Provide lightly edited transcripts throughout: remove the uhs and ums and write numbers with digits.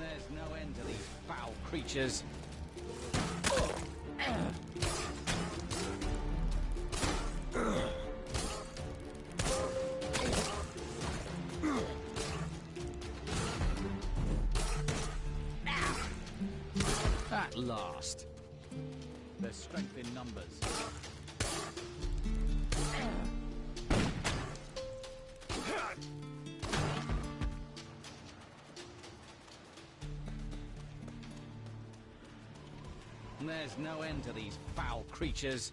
There's no end to these foul creatures. At last. There's strength in numbers. There's no end to these foul creatures.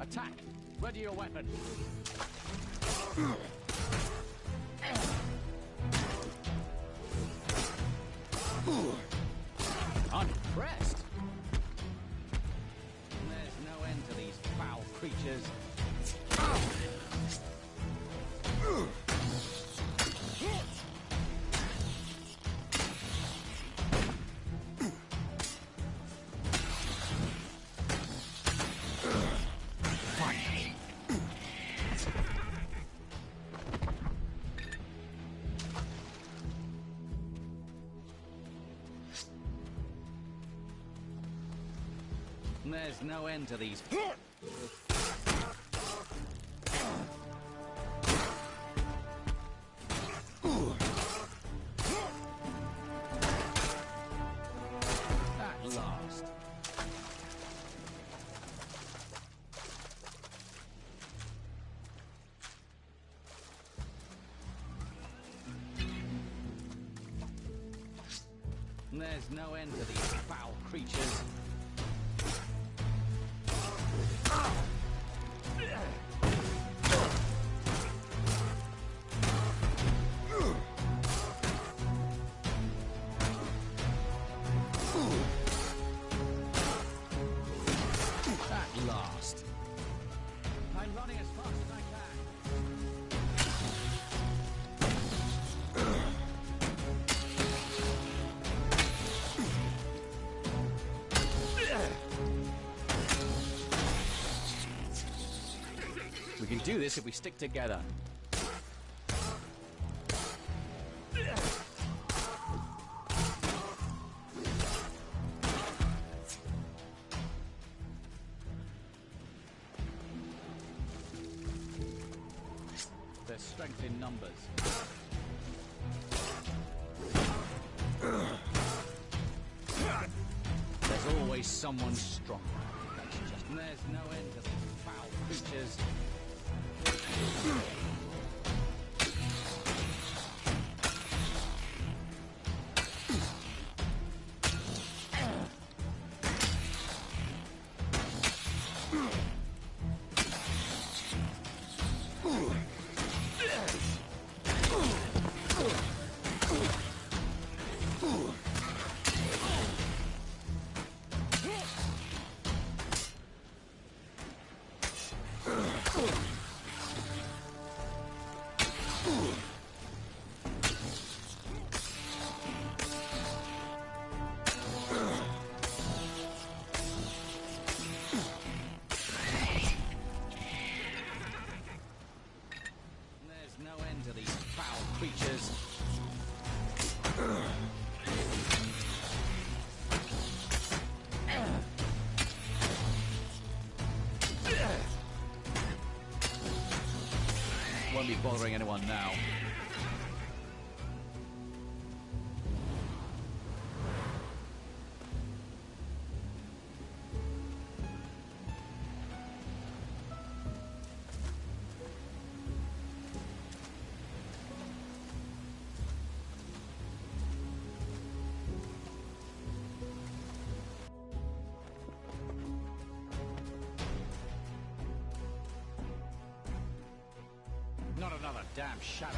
Attack! Ready your weapon! Unimpressed! There's no end to these foul creatures. There's no end to these. At last. There's no end to these foul creatures. At last. I'm running as fast as I can. We can do this if we stick together. There's strength in numbers. There's always someone stronger. There's no end to these foul creatures. creatures. Won't be bothering anyone now. Not another damn shadow.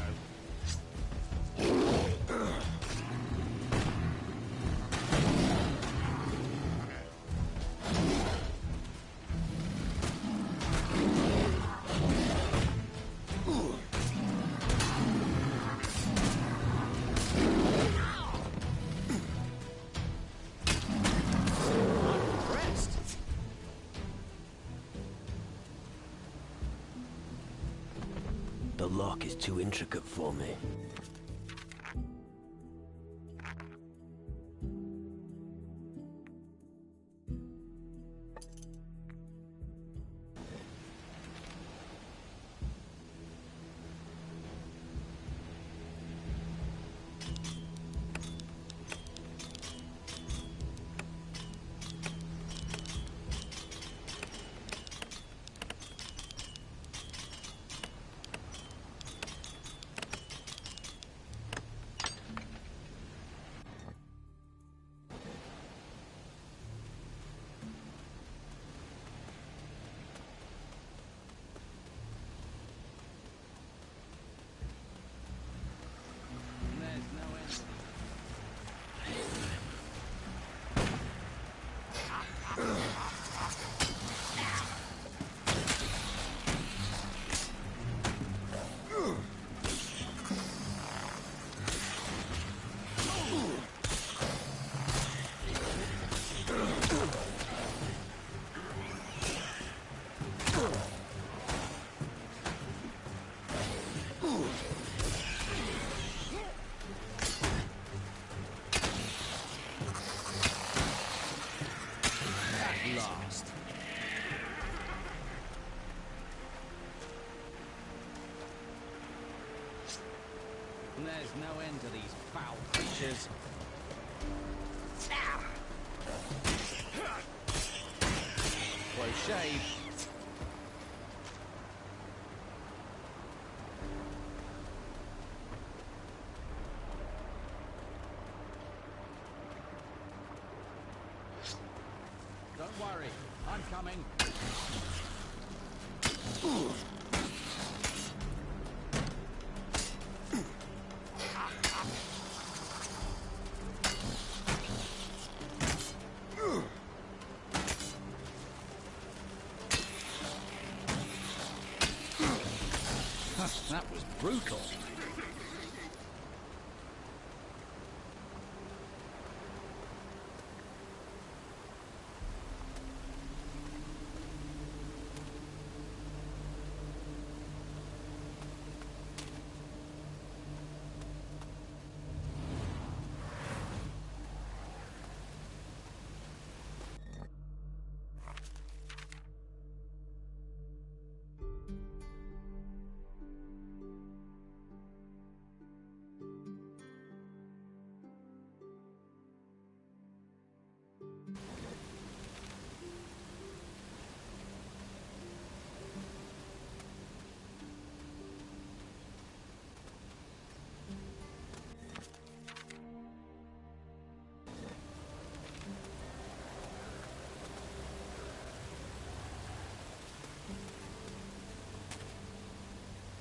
The lock is too intricate for me. There's no end to these foul creatures. Close shave. Don't worry, I'm coming. That was brutal.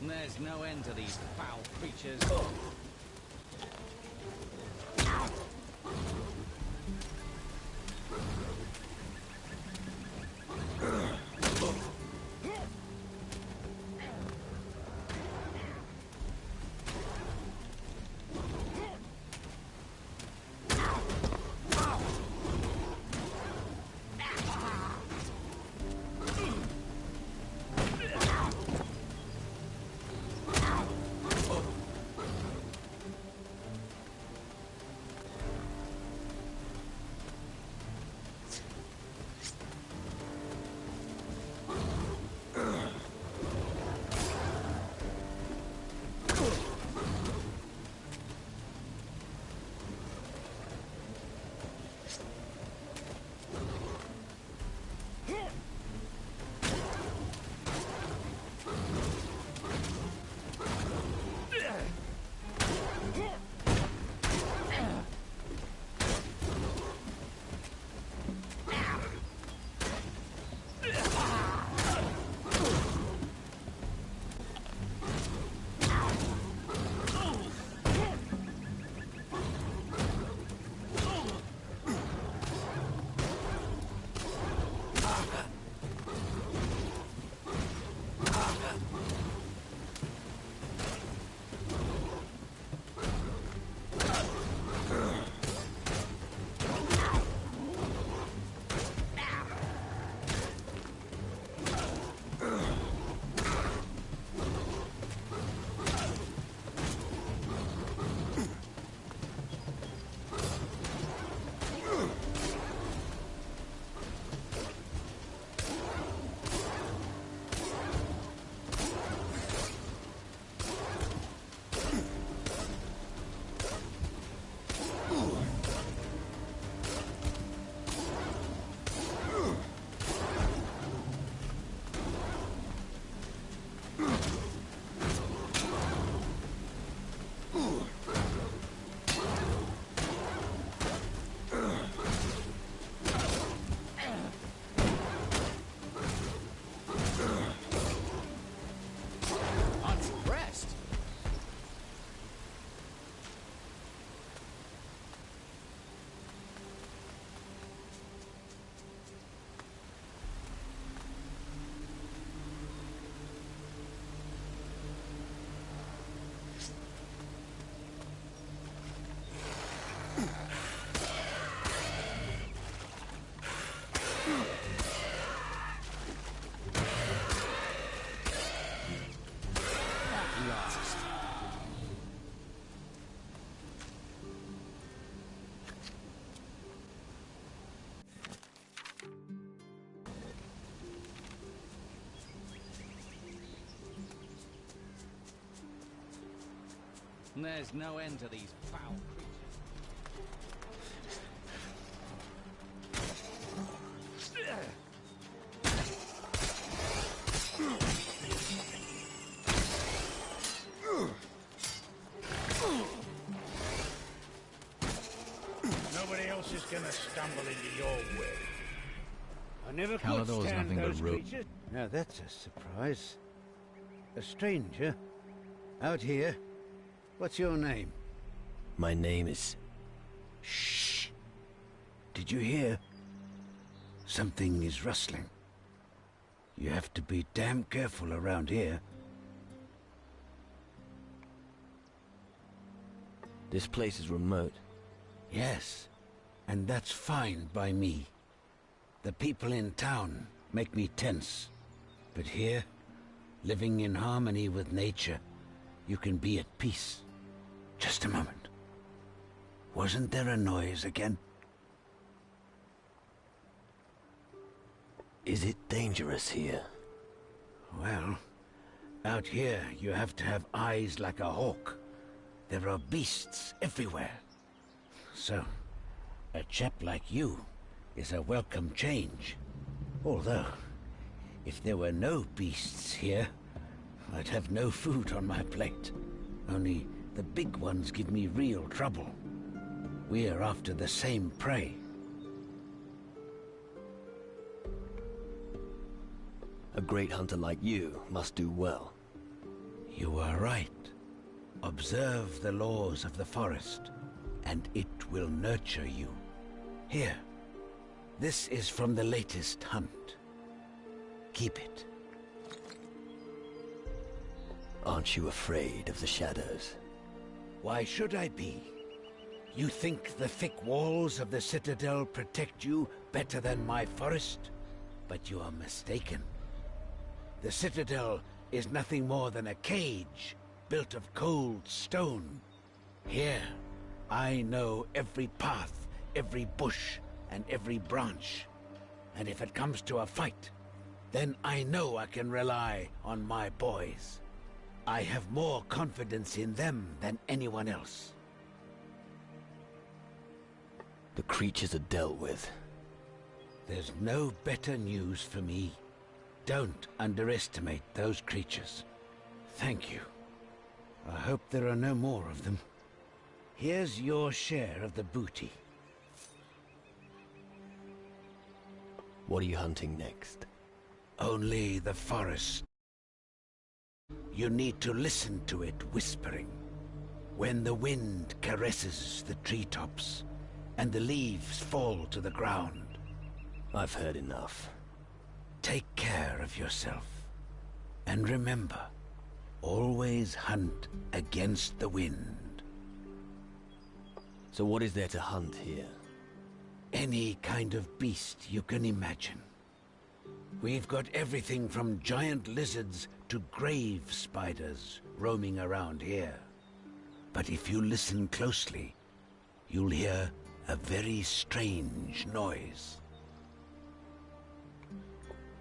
There's no end to these foul creatures. And there's no end to these foul creatures. Nobody else is gonna stumble into your way. I never could Calador's stand nothing but those rope. creatures. Now that's a surprise. A stranger? Out here? What's your name? My name is... Shh. Did you hear? Something is rustling. You have to be damn careful around here. This place is remote. Yes, and that's fine by me. The people in town make me tense. But here, living in harmony with nature, you can be at peace. Just a moment. Wasn't there a noise again? Is it dangerous here? Well, out here you have to have eyes like a hawk. There are beasts everywhere. So, a chap like you is a welcome change. Although, if there were no beasts here, I'd have no food on my plate. Only the big ones give me real trouble. We're after the same prey. A great hunter like you must do well. You are right. Observe the laws of the forest, and it will nurture you. Here, this is from the latest hunt. Keep it. Aren't you afraid of the shadows? Why should I be? You think the thick walls of the citadel protect you better than my forest? But you are mistaken. The citadel is nothing more than a cage built of cold stone. Here, I know every path, every bush, and every branch. And if it comes to a fight, then I know I can rely on my boys. I have more confidence in them than anyone else. The creatures are dealt with. There's no better news for me. Don't underestimate those creatures. Thank you. I hope there are no more of them. Here's your share of the booty. What are you hunting next? Only the forest. You need to listen to it whispering. When the wind caresses the treetops and the leaves fall to the ground. I've heard enough. Take care of yourself. And remember, always hunt against the wind. So what is there to hunt here? Any kind of beast you can imagine. We've got everything from giant lizards to grave spiders roaming around here. But if you listen closely, you'll hear a very strange noise.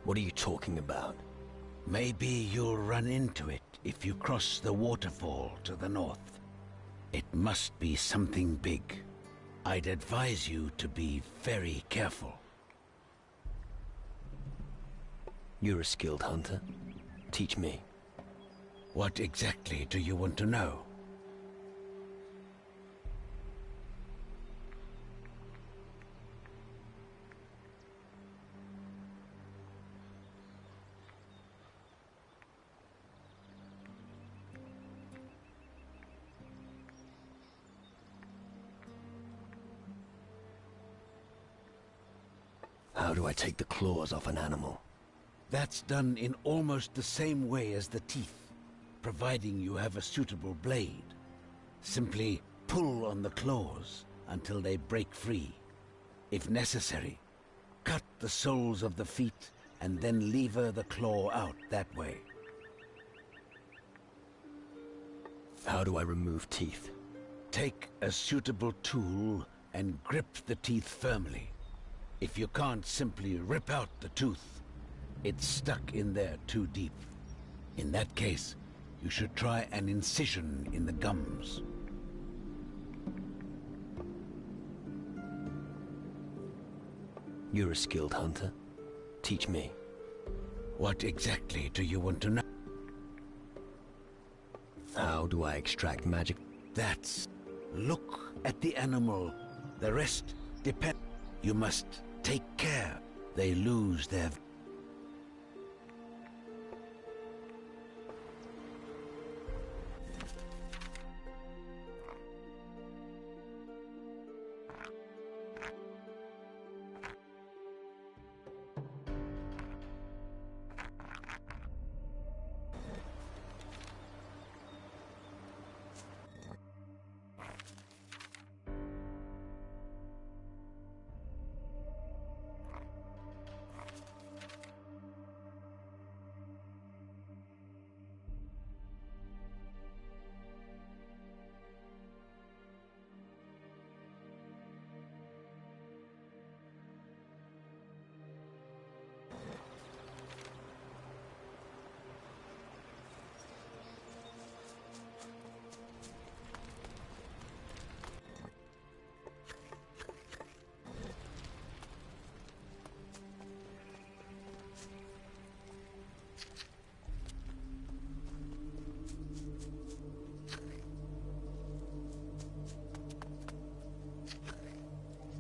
What are you talking about? Maybe you'll run into it if you cross the waterfall to the north. It must be something big. I'd advise you to be very careful. You're a skilled hunter. Teach me. What exactly do you want to know? How do I take the claws off an animal? That's done in almost the same way as the teeth, providing you have a suitable blade. Simply pull on the claws until they break free. If necessary, cut the soles of the feet and then lever the claw out that way. How do I remove teeth? Take a suitable tool and grip the teeth firmly. If you can't simply rip out the tooth, it's stuck in there too deep. In that case, You should try an incision in the gums. You're a skilled hunter. Teach me. What exactly do you want to know? How do I extract magic? That's... Look at the animal. The rest depend... You must take care. They lose their...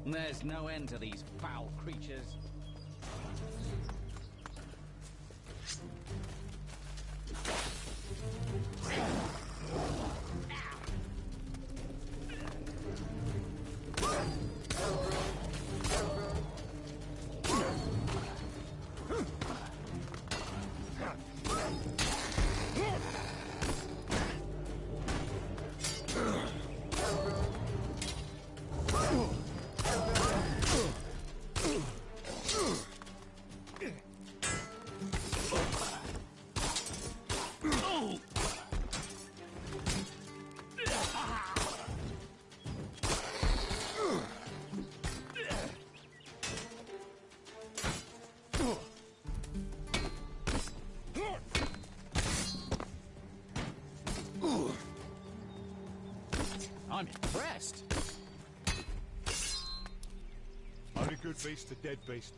There's no end to these foul creatures. I'm impressed. Only good beast, a dead beast.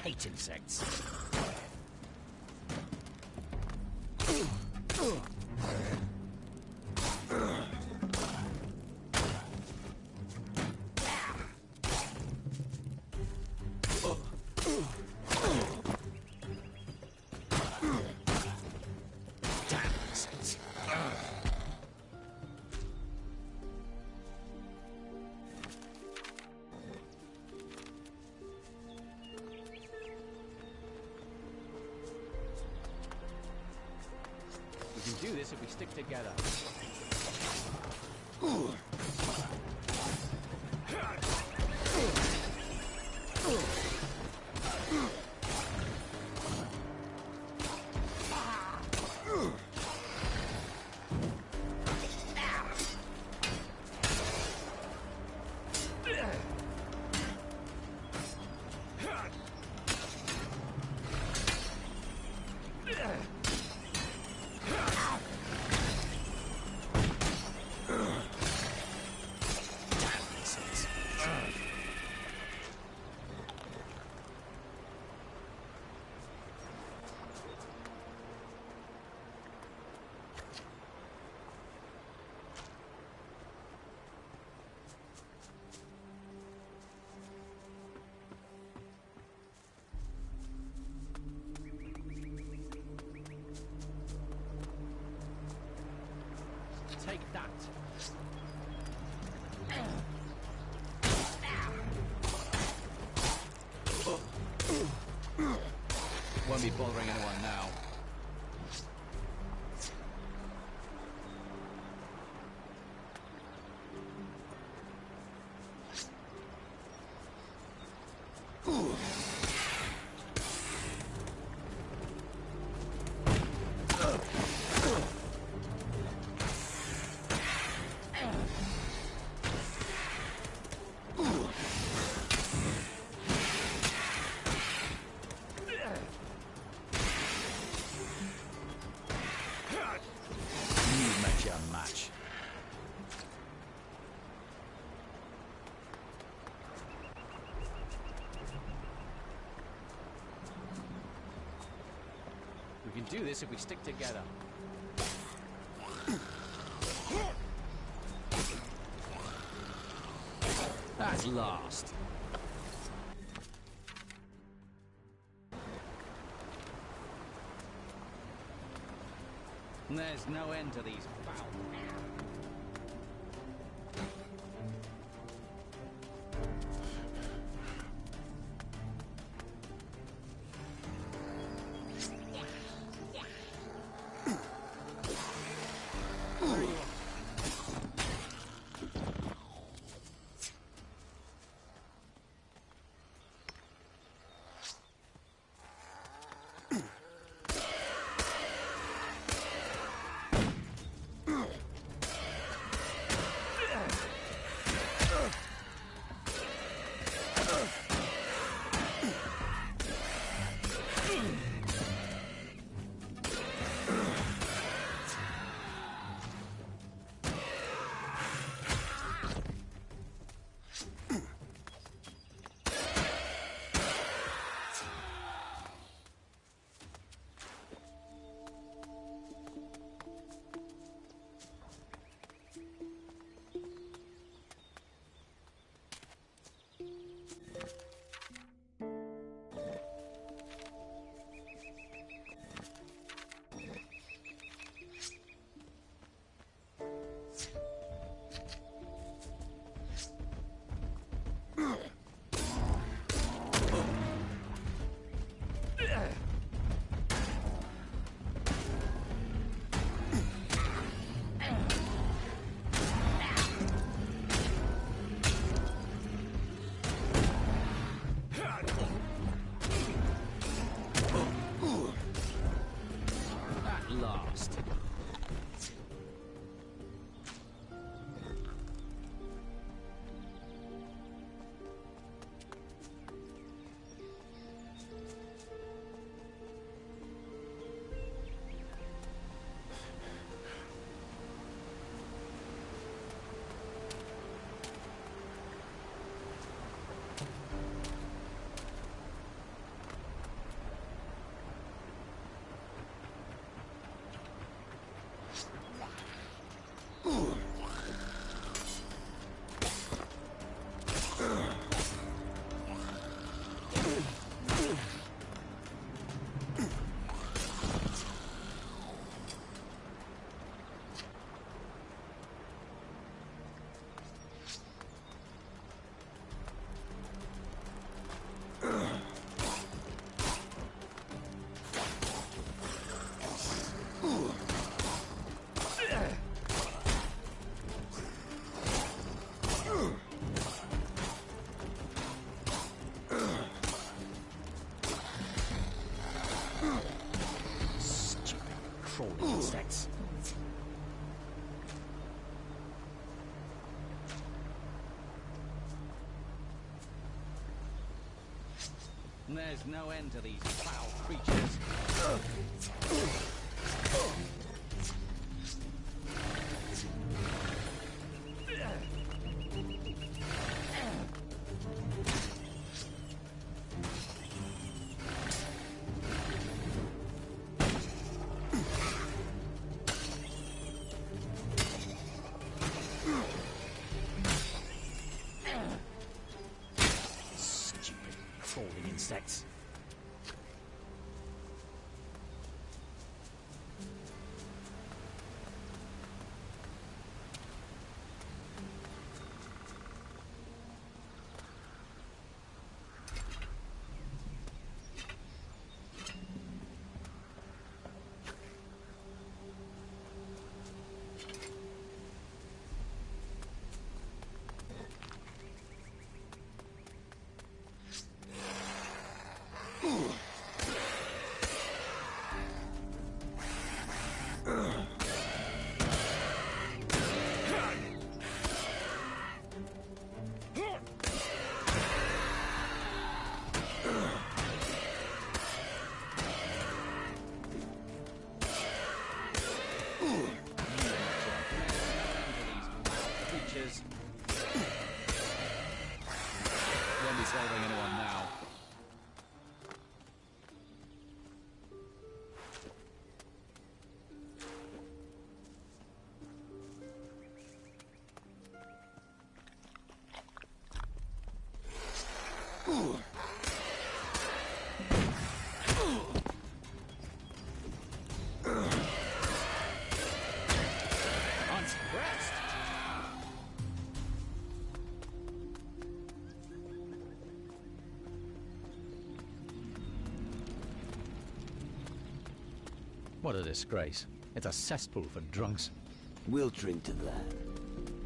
Hate insects. Damn insects. We can do this if we stick together. Won't be bothering anyone now. We can do this if we stick together. At last. There's no end to these foul. Insects. There's no end to these foul creatures. Crawling insects. What a disgrace. It's a cesspool for drunks. We'll drink to that.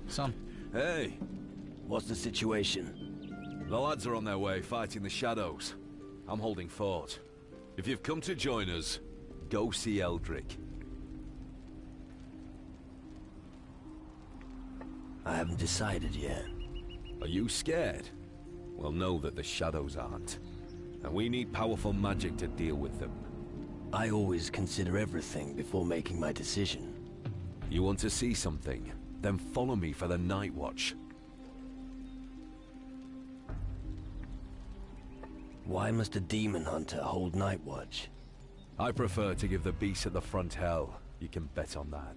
Son, Hey! What's the situation? The lads are on their way, fighting the shadows. I'm holding fort. If you've come to join us, go see Eldrick. I haven't decided yet. Are you scared? Well, know that the shadows aren't. And we need powerful magic to deal with them. I always consider everything before making my decision. You want to see something? Then follow me for the Night Watch. Why must a demon hunter hold night watch? I prefer to give the beasts at the front hell. You can bet on that.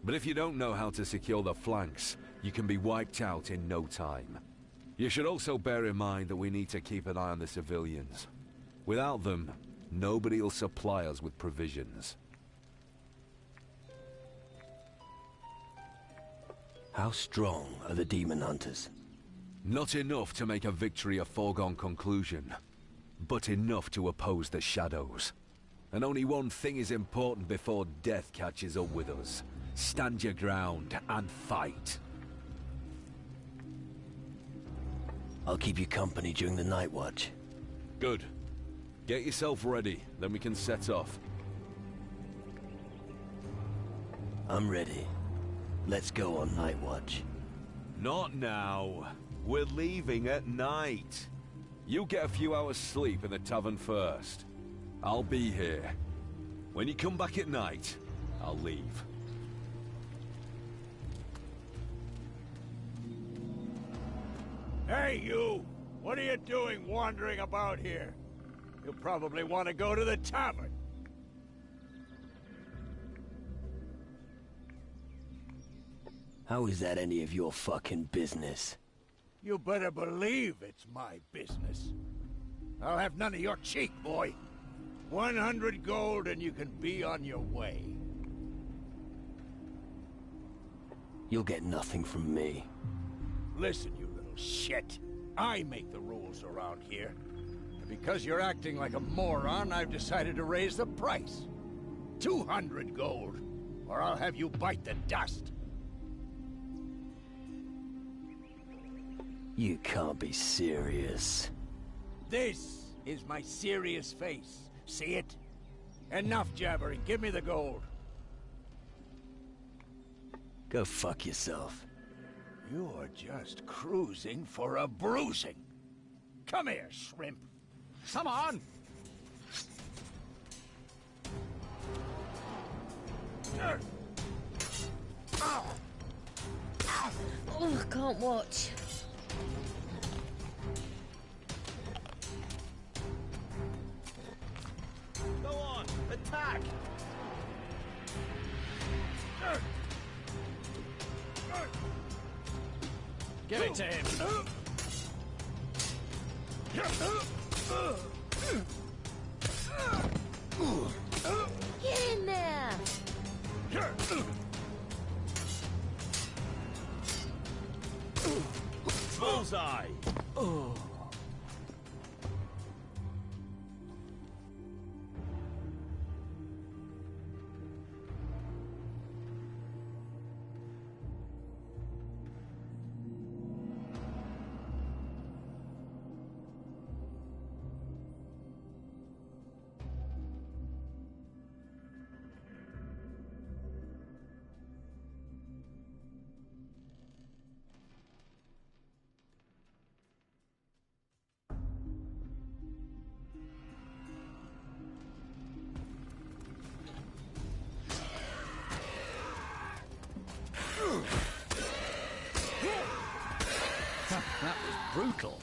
But if you don't know how to secure the flanks, you can be wiped out in no time. You should also bear in mind that we need to keep an eye on the civilians. Without them, nobody will supply us with provisions. How strong are the demon hunters? Not enough to make a victory a foregone conclusion, but enough to oppose the shadows. And only one thing is important before death catches up with us. Stand your ground and fight. I'll keep you company during the night watch. Good. Get yourself ready, then we can set off. I'm ready. Let's go on night watch. Not now. We're leaving at night. You get a few hours sleep in the tavern first. I'll be here. When you come back at night, I'll leave. Hey, you! What are you doing wandering about here? You probably want to go to the tavern. How is that any of your fucking business? You better believe it's my business. I'll have none of your cheek, boy. 100 gold and you can be on your way. You'll get nothing from me. Listen, you little shit. I make the rules around here. And because you're acting like a moron, I've decided to raise the price. 200 gold, or I'll have you bite the dust. You can't be serious. This is my serious face. See it? Enough jabbering. Give me the gold. Go fuck yourself. You're just cruising for a bruising. Come here, shrimp. come on! Oh, I can't watch. Go on, attack! Give it to him! Get in there! Bullseye! That was brutal.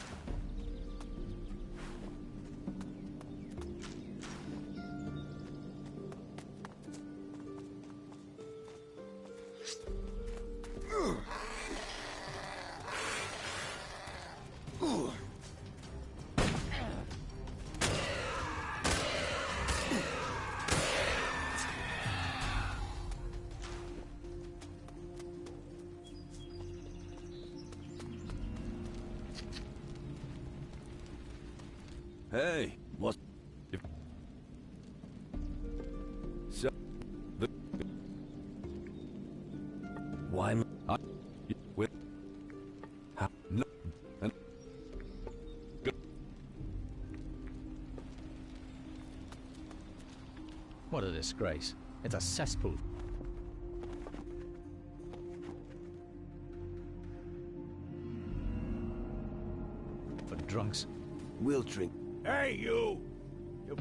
Hey, What? so Why am I... With... No... And... Go. What a disgrace. It's a cesspool. For drunks. We'll drink. Hey, you! You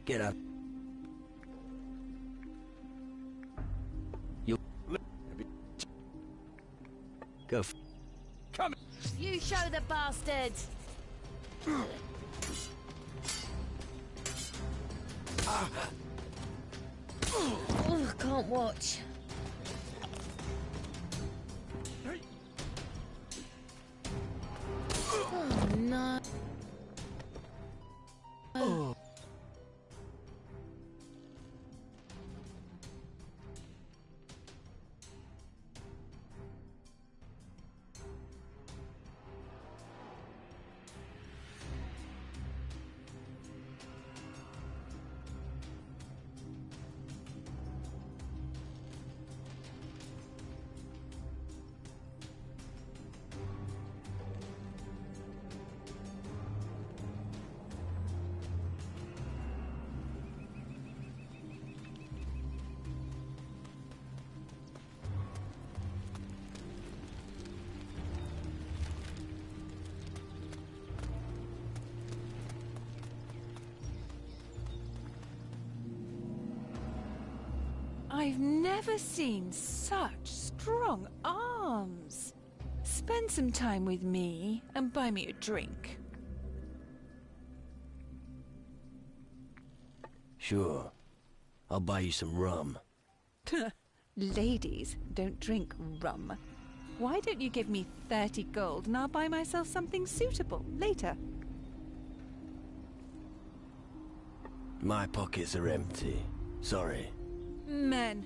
Get up. You... Go f... come. You show the bastards. Oh, I can't watch. Oh, no. I've never seen such strong arms. Spend some time with me and buy me a drink. Sure. I'll buy you some rum. Ladies don't drink rum. Why don't you give me 30 gold and I'll buy myself something suitable later? My pockets are empty. Sorry. Men.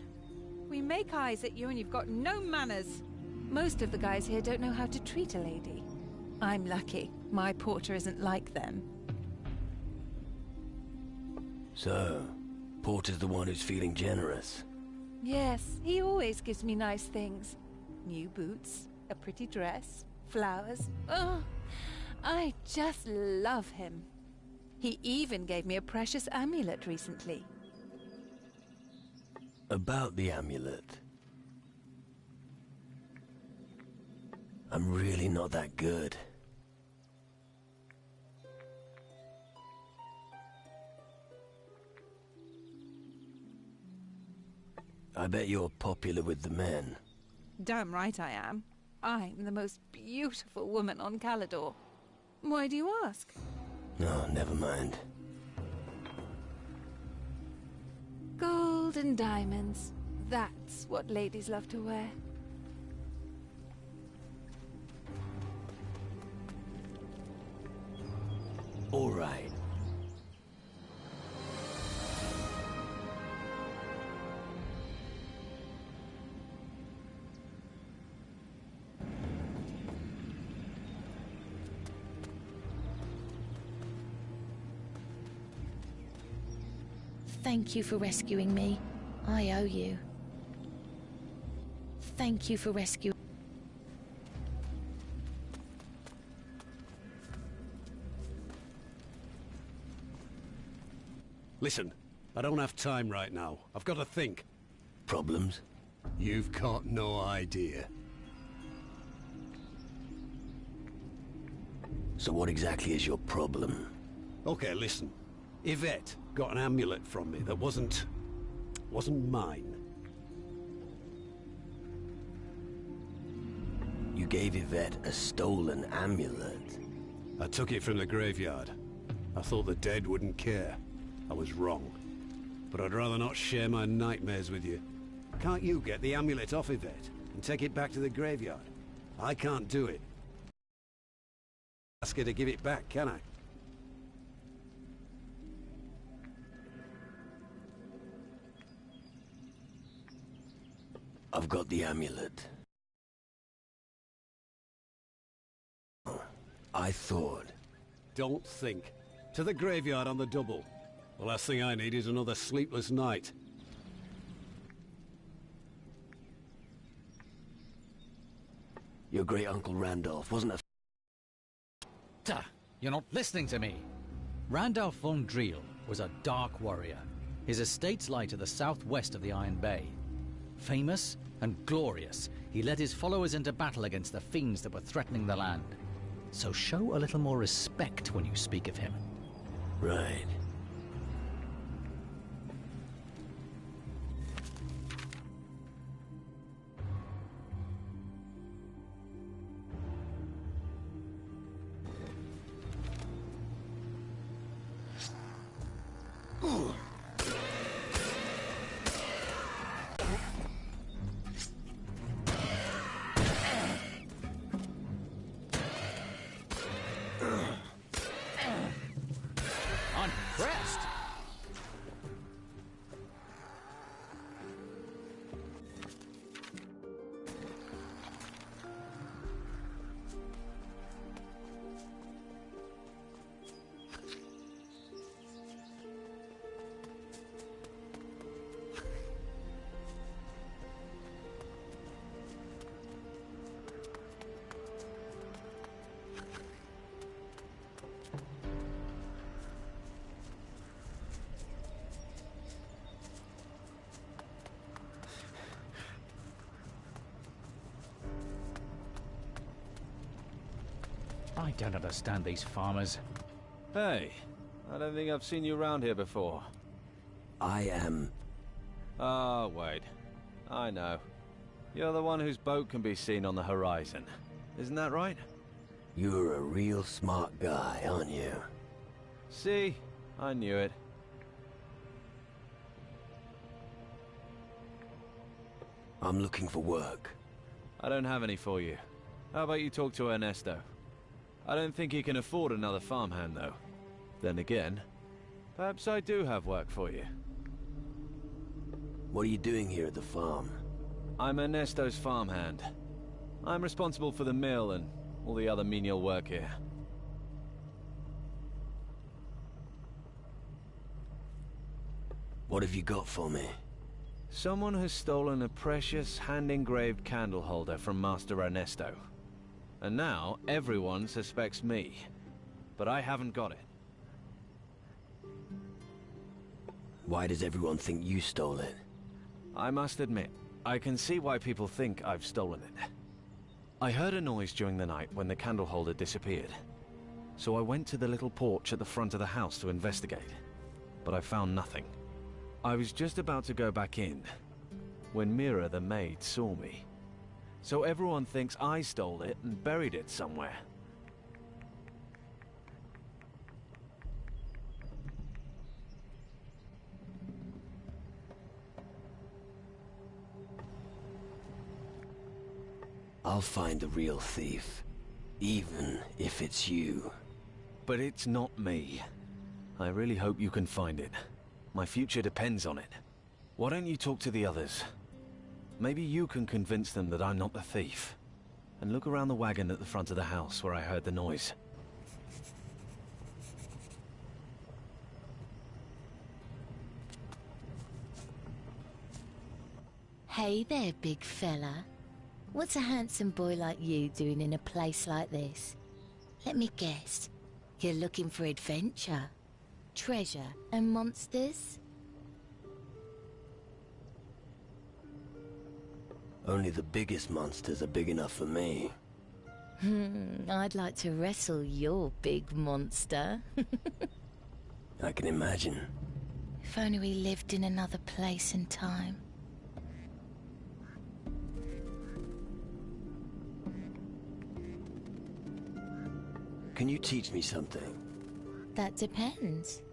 We make eyes at you and you've got no manners. Most of the guys here don't know how to treat a lady. I'm lucky. My porter isn't like them. So, Porter's the one who's feeling generous. Yes, he always gives me nice things. New boots, a pretty dress, flowers. Oh, I just love him. He even gave me a precious amulet recently. About the amulet. I'm really not that good. I bet you're popular with the men. Damn right I am. I'm the most beautiful woman on Caledor. Why do you ask? No, never mind. Gold and diamonds. That's what ladies love to wear. All right. Thank you for rescuing me. I owe you. Thank you for rescuing. Listen, I don't have time right now. I've got to think. Problems? You've got no idea. So what exactly is your problem? Okay, listen. Yvette got an amulet from me that wasn't mine. You gave Yvette a stolen amulet? I took it from the graveyard. I thought the dead wouldn't care. I was wrong. But I'd rather not share my nightmares with you. Can't you get the amulet off Yvette and take it back to the graveyard? I can't do it. Ask her to give it back, can I? I've got the amulet. I thought... Don't think. To the graveyard on the double. The last thing I need is another sleepless night. Your great uncle Randolph wasn't a... Tuh, you're not listening to me. Randolph von Driel was a dark warrior. His estates lie to the southwest of the Iron Bay. Famous and glorious, he led his followers into battle against the fiends that were threatening the land. So show a little more respect when you speak of him. Right. I'm impressed. I don't understand these farmers. Hey, I don't think I've seen you around here before. I am... Ah, wait. I know. You're the one whose boat can be seen on the horizon. Isn't that right? You're a real smart guy, aren't you? See? I knew it. I'm looking for work. I don't have any for you. How about you talk to Ernesto? I don't think he can afford another farmhand, though. Then again, perhaps I do have work for you. What are you doing here at the farm? I'm Ernesto's farmhand. I'm responsible for the mill and all the other menial work here. What have you got for me? Someone has stolen a precious hand-engraved candle holder from Master Ernesto. And now, everyone suspects me. But I haven't got it. Why does everyone think you stole it? I must admit, I can see why people think I've stolen it. I heard a noise during the night when the candle holder disappeared. So I went to the little porch at the front of the house to investigate. But I found nothing. I was just about to go back in, when Mira the maid saw me. So everyone thinks I stole it and buried it somewhere. I'll find the real thief, even if it's you. But it's not me. I really hope you can find it. My future depends on it. Why don't you talk to the others? Maybe you can convince them that I'm not the thief. And look around the wagon at the front of the house where I heard the noise. Hey there, big fella. What's a handsome boy like you doing in a place like this? Let me guess. You're looking for adventure, treasure, and monsters? Only the biggest monsters are big enough for me. I'd like to wrestle your big monster. I can imagine. If only we lived in another place and time. Can you teach me something? That depends.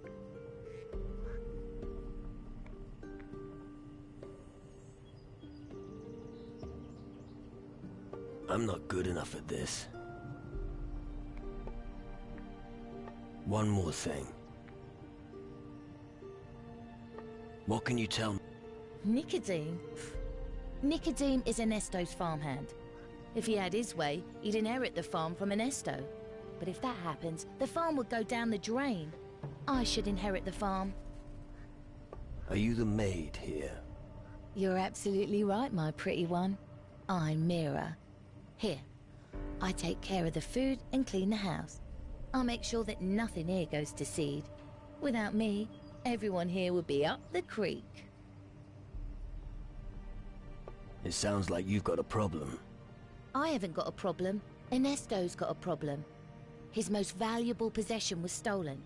I'm not good enough at this. One more thing. What can you tell me? Nicodeme? Nicodeme is Ernesto's farmhand. If he had his way, he'd inherit the farm from Ernesto. But if that happens, the farm would go down the drain. I should inherit the farm. Are you the maid here? You're absolutely right, my pretty one. I'm Mira. Here, I take care of the food and clean the house. I'll make sure that nothing here goes to seed. Without me, everyone here would be up the creek. It sounds like you've got a problem. I haven't got a problem. Ernesto's got a problem. His most valuable possession was stolen.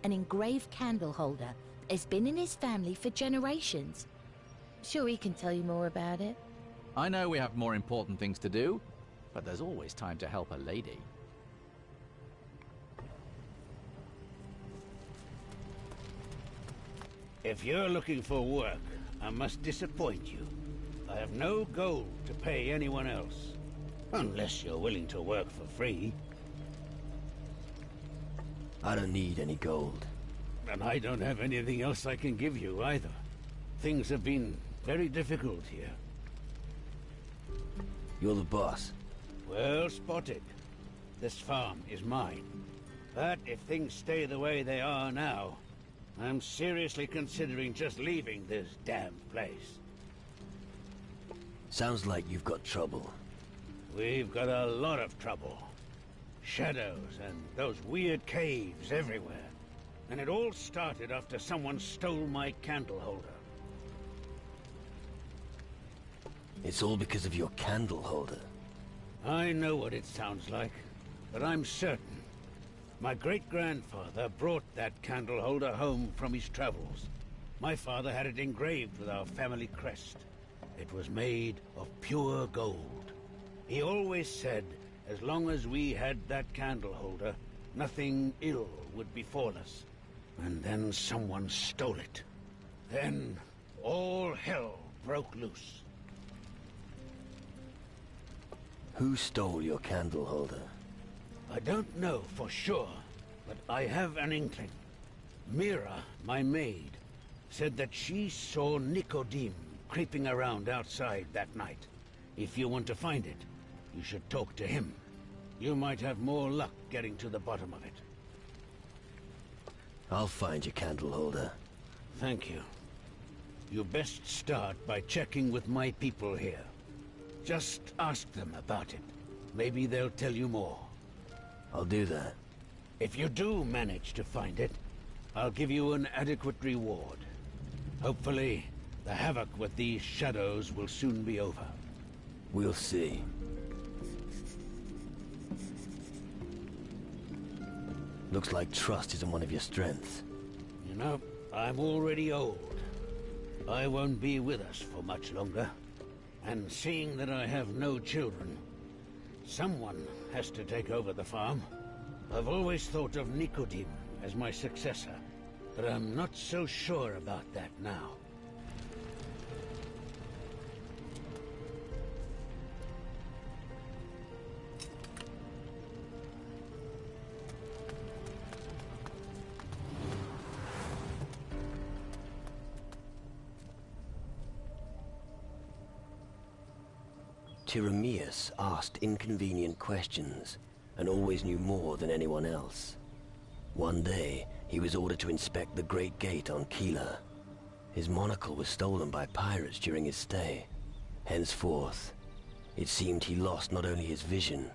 An engraved candle holder that has been in his family for generations. Sure, he can tell you more about it. I know we have more important things to do, but there's always time to help a lady. If you're looking for work, I must disappoint you. I have no gold to pay anyone else. Unless you're willing to work for free. I don't need any gold. And I don't have anything else I can give you either. Things have been very difficult here. You're the boss. Well spotted. This farm is mine. But if things stay the way they are now, I'm seriously considering just leaving this damn place. Sounds like you've got trouble. We've got a lot of trouble. Shadows and those weird caves everywhere. And it all started after someone stole my candle holder. It's all because of your candle holder. I know what it sounds like, but I'm certain. My great-grandfather brought that candle holder home from his travels. My father had it engraved with our family crest. It was made of pure gold. He always said, as long as we had that candle holder, nothing ill would befall us. And then someone stole it. Then all hell broke loose. Who stole your candle holder? I don't know for sure, but I have an inkling. Mira, my maid, said that she saw Nicodeme creeping around outside that night. If you want to find it, you should talk to him. You might have more luck getting to the bottom of it. I'll find your candle holder. Thank you. You best start by checking with my people here. Just ask them about it. Maybe they'll tell you more. I'll do that. If you do manage to find it, I'll give you an adequate reward. Hopefully, the havoc with these shadows will soon be over. We'll see. Looks like trust isn't one of your strengths. You know, I'm already old. I won't be with us for much longer. And seeing that I have no children, someone has to take over the farm. I've always thought of Nicodeme as my successor, but I'm not so sure about that now. Tyramius asked inconvenient questions and always knew more than anyone else. One day, he was ordered to inspect the Great Gate on Kila. His monocle was stolen by pirates during his stay. Henceforth, it seemed he lost not only his vision,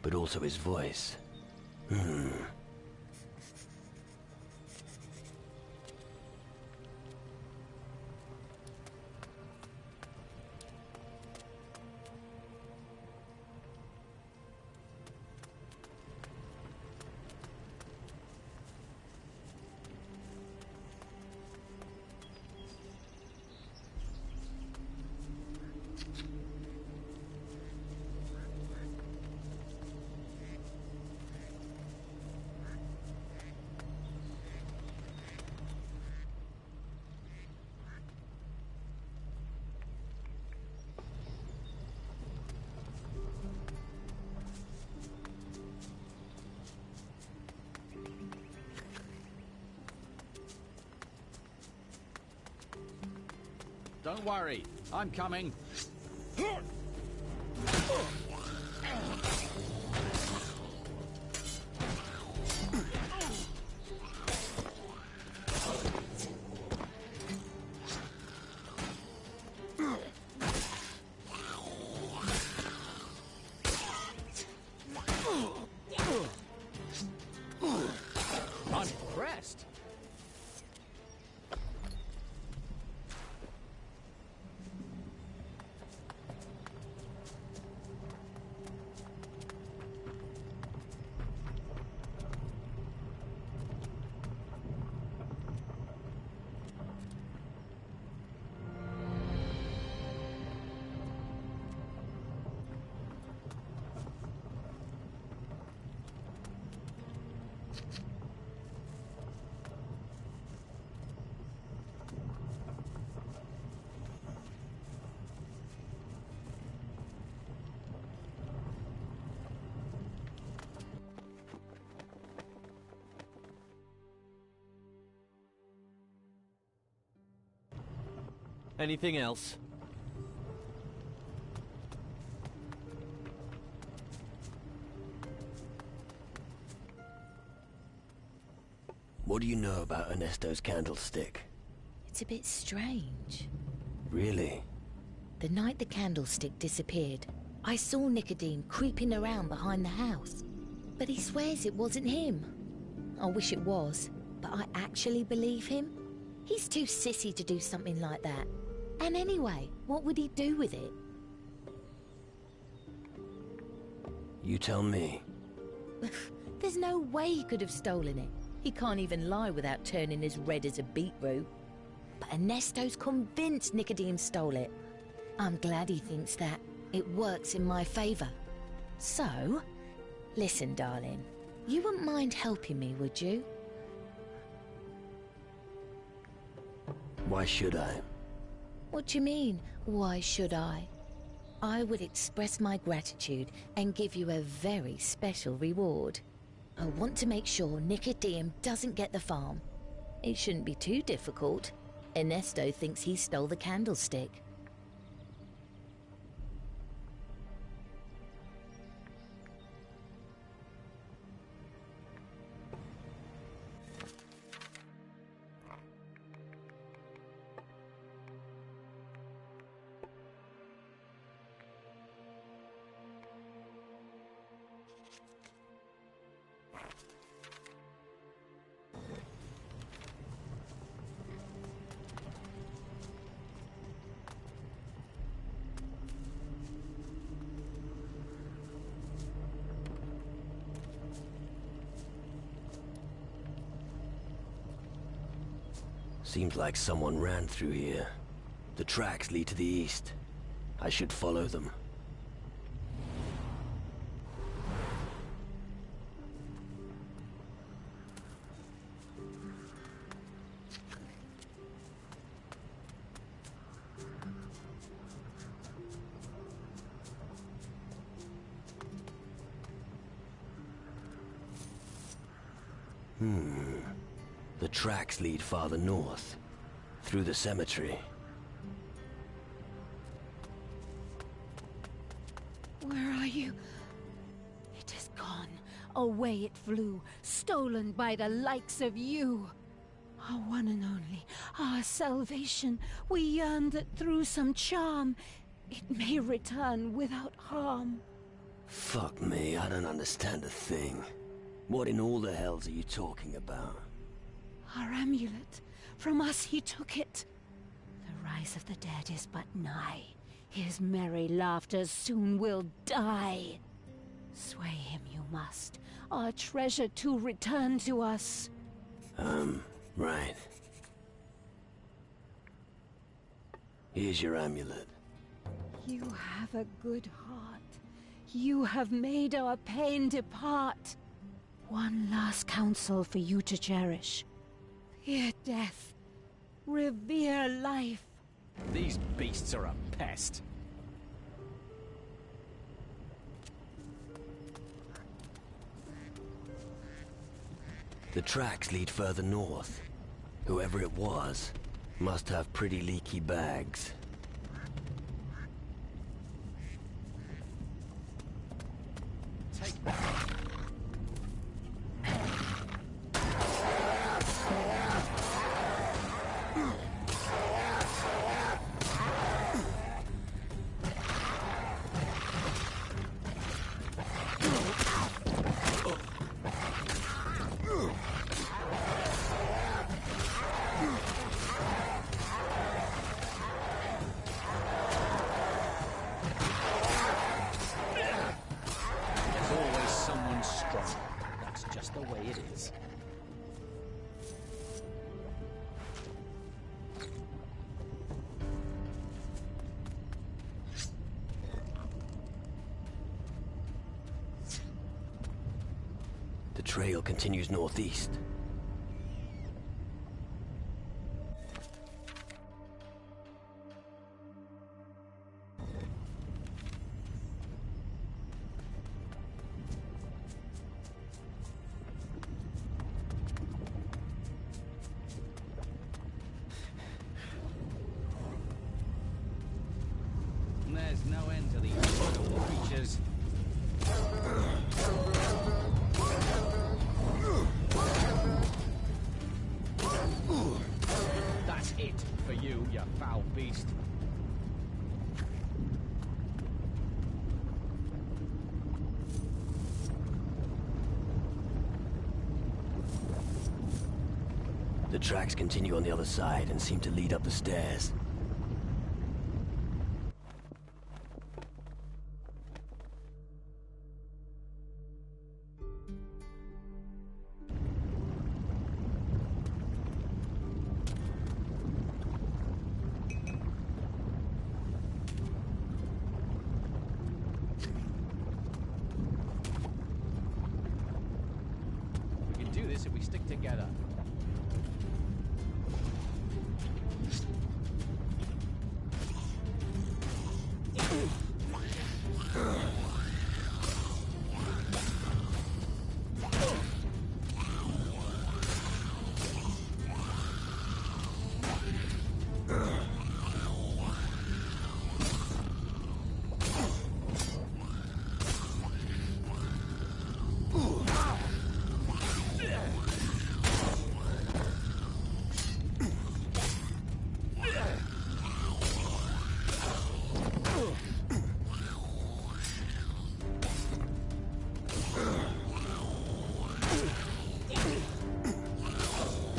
but also his voice. Don't worry, I'm coming. Anything else? What do you know about Ernesto's candlestick? It's a bit strange. Really? The night the candlestick disappeared, I saw Nicodeme creeping around behind the house. But he swears it wasn't him. I wish it was, but I actually believe him. He's too sissy to do something like that. And anyway, what would he do with it? You tell me. There's no way he could have stolen it. He can't even lie without turning as red as a beetroot. But Ernesto's convinced Nicodeme stole it. I'm glad he thinks that. It works in my favor. So, listen, darling. You wouldn't mind helping me, would you? Why should I? What do you mean, why should I? I would express my gratitude and give you a very special reward. I want to make sure Nicodeme doesn't get the farm. It shouldn't be too difficult. Ernesto thinks he stole the candlestick. Seems like someone ran through here. The tracks lead to the east. I should follow them. The tracks lead farther north, through the cemetery. Where are you? It is gone. Away it flew, stolen by the likes of you. Our one and only, our salvation. We yearned that through some charm, it may return without harm. Fuck me, I don't understand a thing. What in all the hells are you talking about? Our amulet. From us he took it. The rise of the dead is but nigh. His merry laughter soon will die. Sway him you must, our treasure to return to us. Right. Here's your amulet. You have a good heart. You have made our pain depart. One last counsel for you to cherish. Fear death. Revere life. These beasts are a pest. The tracks lead further north. Whoever it was must have pretty leaky bags. Take that. The trail continues northeast. There's no end to these little creatures. That's it for you, you foul beast. The tracks continue on the other side and seem to lead up the stairs. We can do this if we stick together.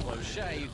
Close shave.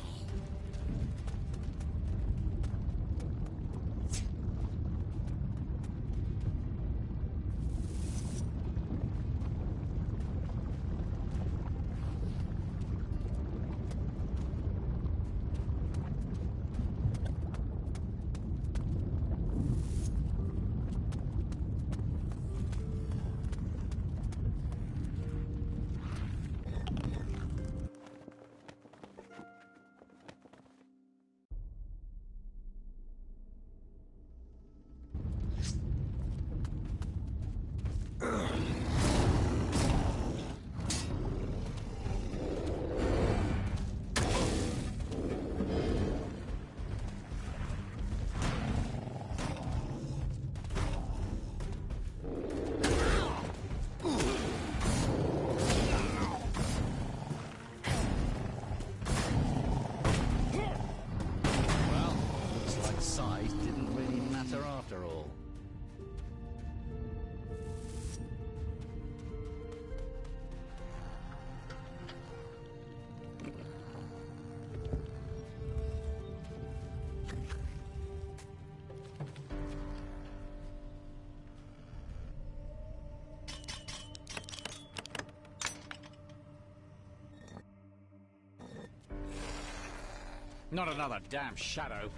Not another damn shadow.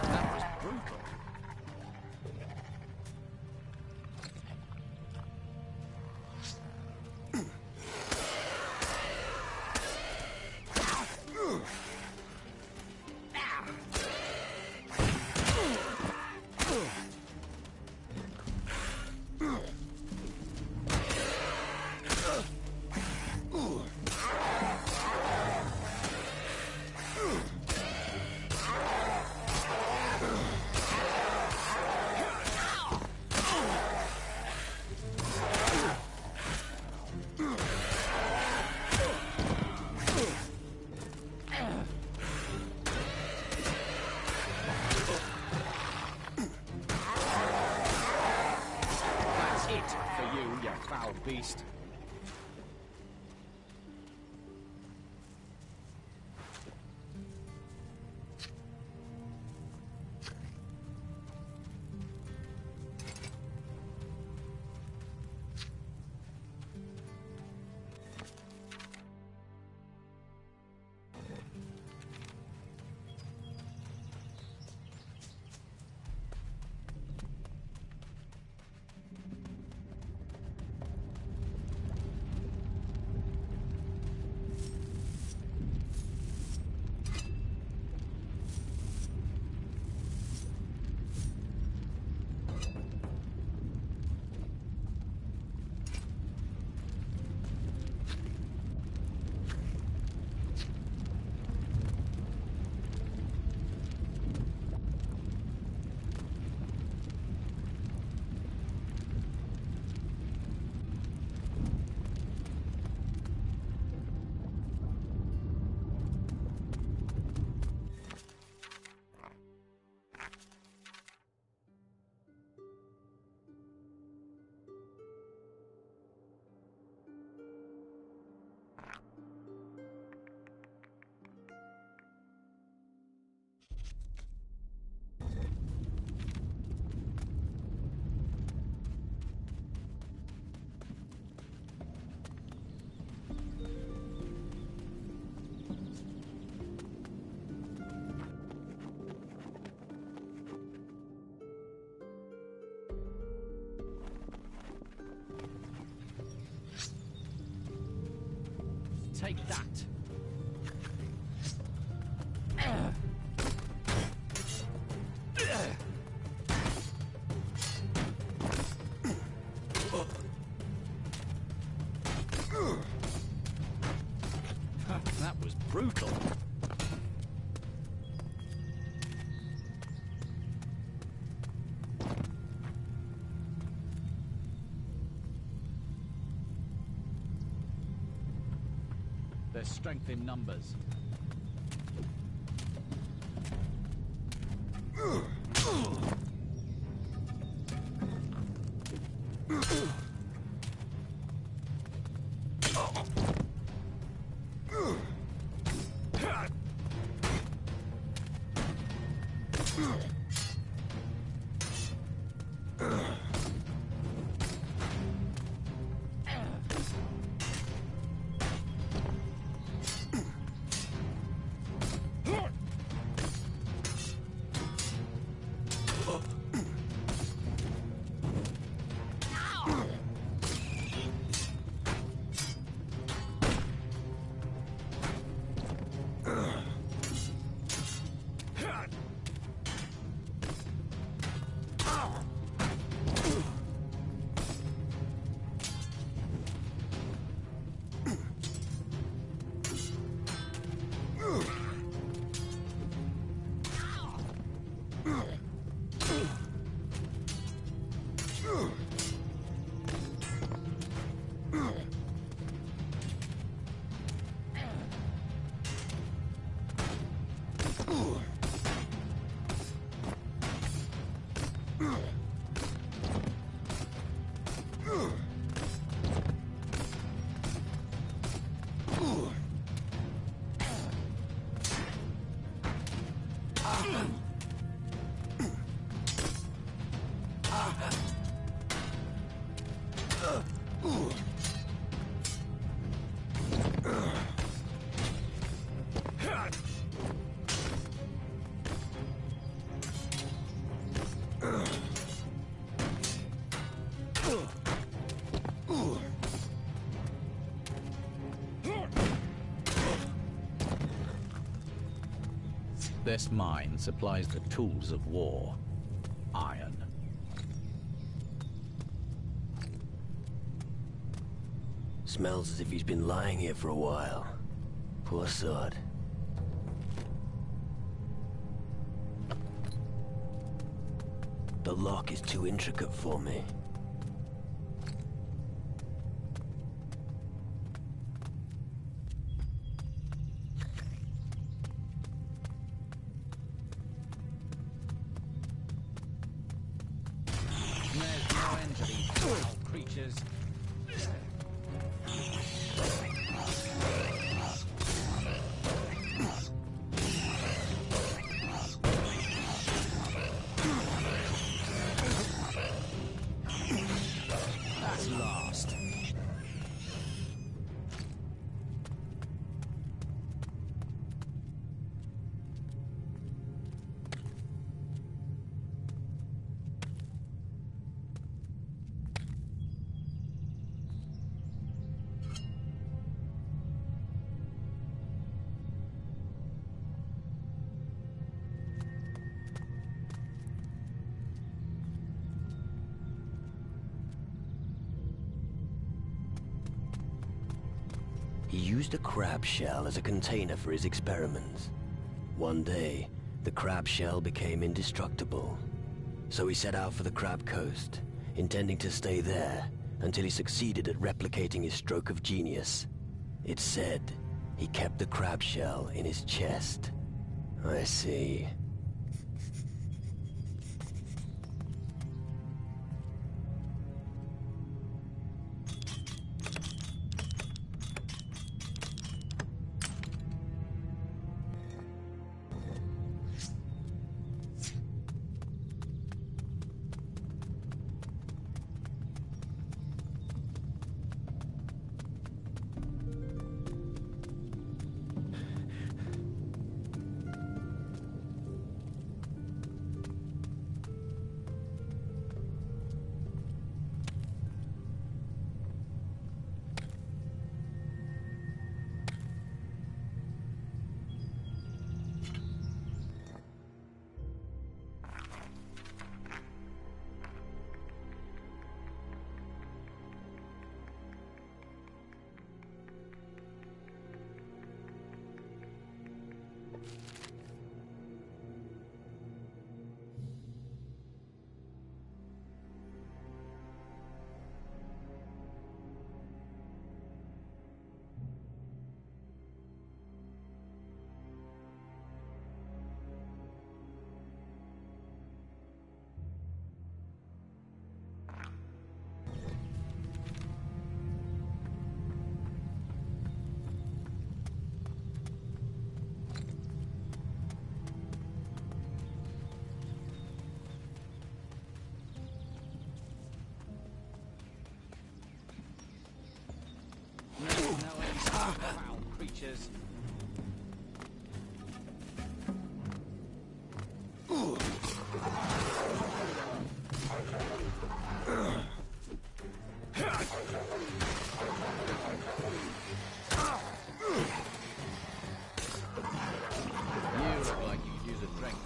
That was brutal. Foul beast. brutal. There's strength in numbers. This mine supplies the tools of war. Iron. Smells as if he's been lying here for a while. Poor sod. The lock is too intricate for me. There's no end to these foul creatures. That's lost. He used a crab shell as a container for his experiments. One day, the crab shell became indestructible. So he set out for the Crab Coast, intending to stay there until he succeeded at replicating his stroke of genius. It's said he kept the crab shell in his chest. I see. creatures. You look like you could use a drink.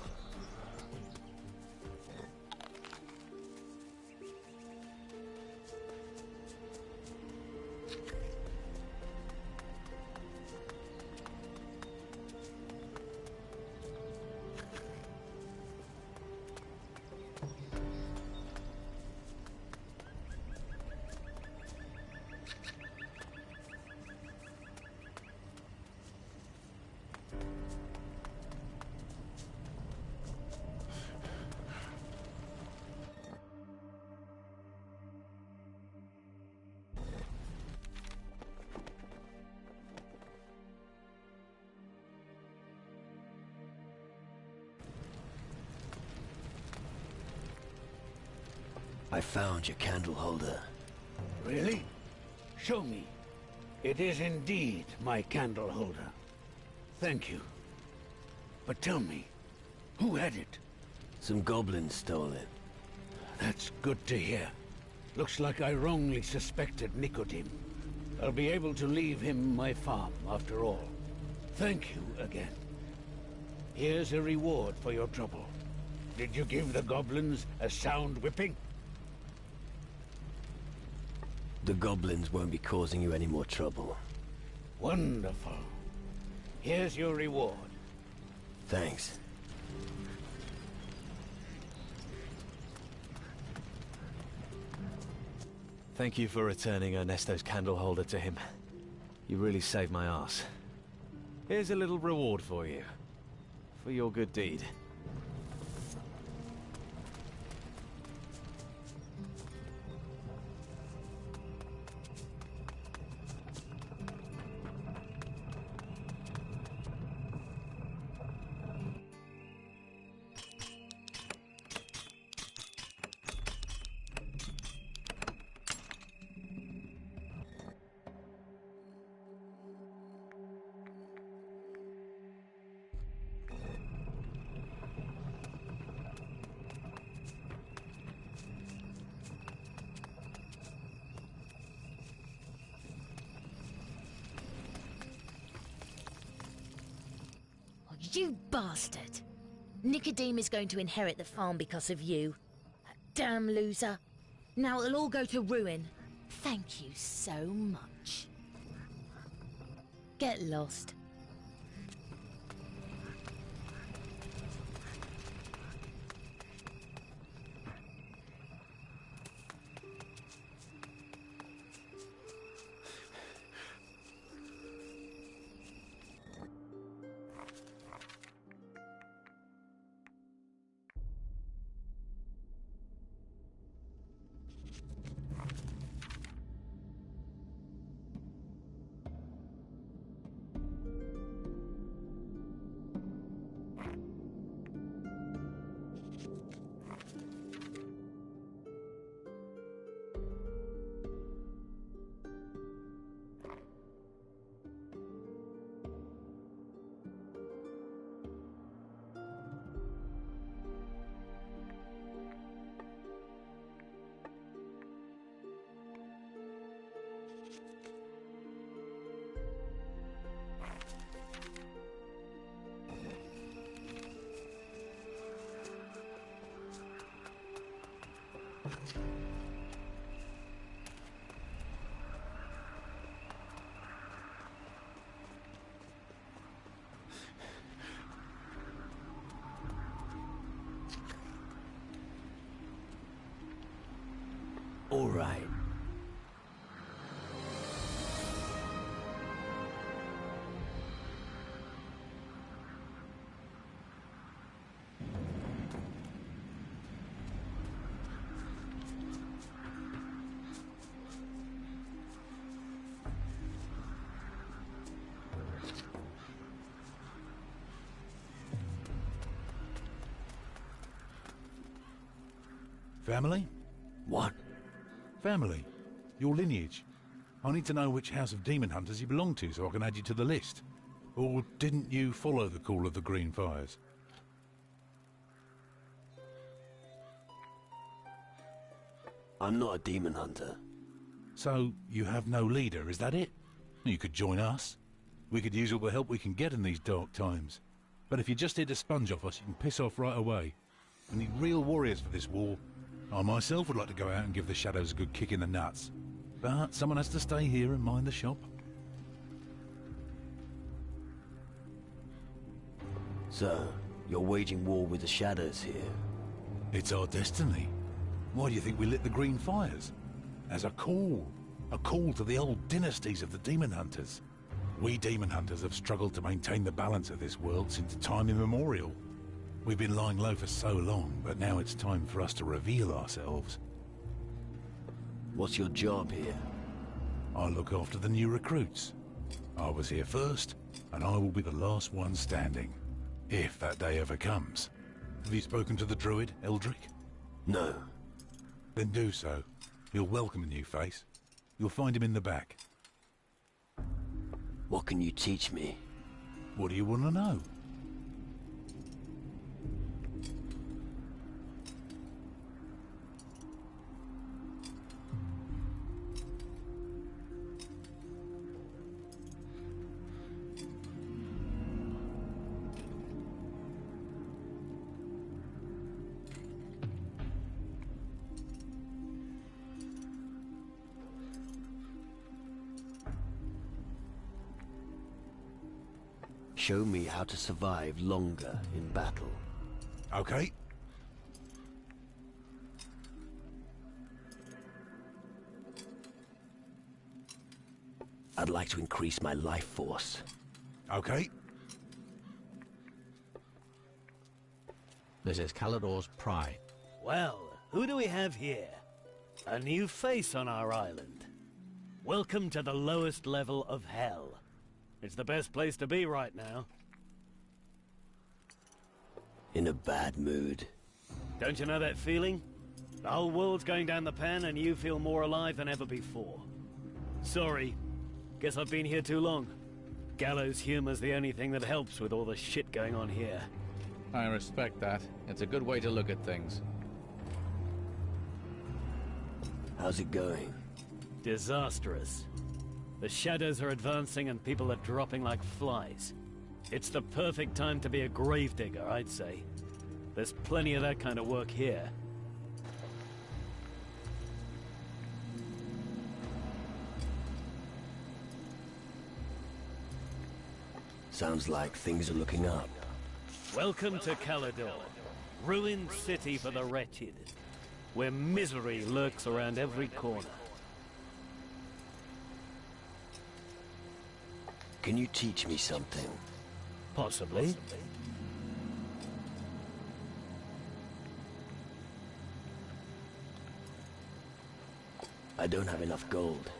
I found your candle holder. Really? Show me. It is indeed my candle holder. Thank you. But tell me, who had it? Some goblins stole it. That's good to hear. Looks like I wrongly suspected Nicodeme. I'll be able to leave him my farm after all. Thank you again. Here's a reward for your trouble. Did you give the goblins a sound whipping? The goblins won't be causing you any more trouble. Wonderful. Here's your reward. Thanks. Thank you for returning Ernesto's candle holder to him. You really saved my ass. Here's a little reward for you. For your good deed. You bastard! Nicodeme is going to inherit the farm because of you. That damn loser. Now it'll all go to ruin. Thank you so much. Get lost. All right. Family? What? Family. Your lineage. I need to know which house of demon hunters you belong to so I can add you to the list. Or didn't you follow the call of the Green Fires? I'm not a demon hunter. So, you have no leader, is that it? You could join us. We could use all the help we can get in these dark times. But if you're just here to sponge off us, you can piss off right away. We need real warriors for this war. I myself would like to go out and give the Shadows a good kick in the nuts. But someone has to stay here and mind the shop. So, you're waging war with the Shadows here? It's our destiny. Why do you think we lit the Green Fires? As a call. A call to the old dynasties of the Demon Hunters. We Demon Hunters have struggled to maintain the balance of this world since time immemorial. We've been lying low for so long, but now it's time for us to reveal ourselves. What's your job here? I look after the new recruits. I was here first, and I will be the last one standing. If that day ever comes. Have you spoken to the druid, Eldrick? No. Then do so. He'll welcome a new face. You'll find him in the back. What can you teach me? What do you want to know? Show me how to survive longer in battle. Okay. I'd like to increase my life force. Okay. This is Calador's pride. Well, who do we have here? A new face on our island. Welcome to the lowest level of hell. It's the best place to be right now. In a bad mood. Don't you know that feeling? The whole world's going down the pan and you feel more alive than ever before. Sorry. Guess I've been here too long. Gallows humor's the only thing that helps with all the shit going on here. I respect that. It's a good way to look at things. How's it going? Disastrous. The Shadows are advancing and people are dropping like flies. It's the perfect time to be a gravedigger, I'd say. There's plenty of that kind of work here. Sounds like things are looking up. Welcome to Calador, ruined city for the wretched, where misery lurks around every corner. Can you teach me something? Possibly. I don't have enough gold.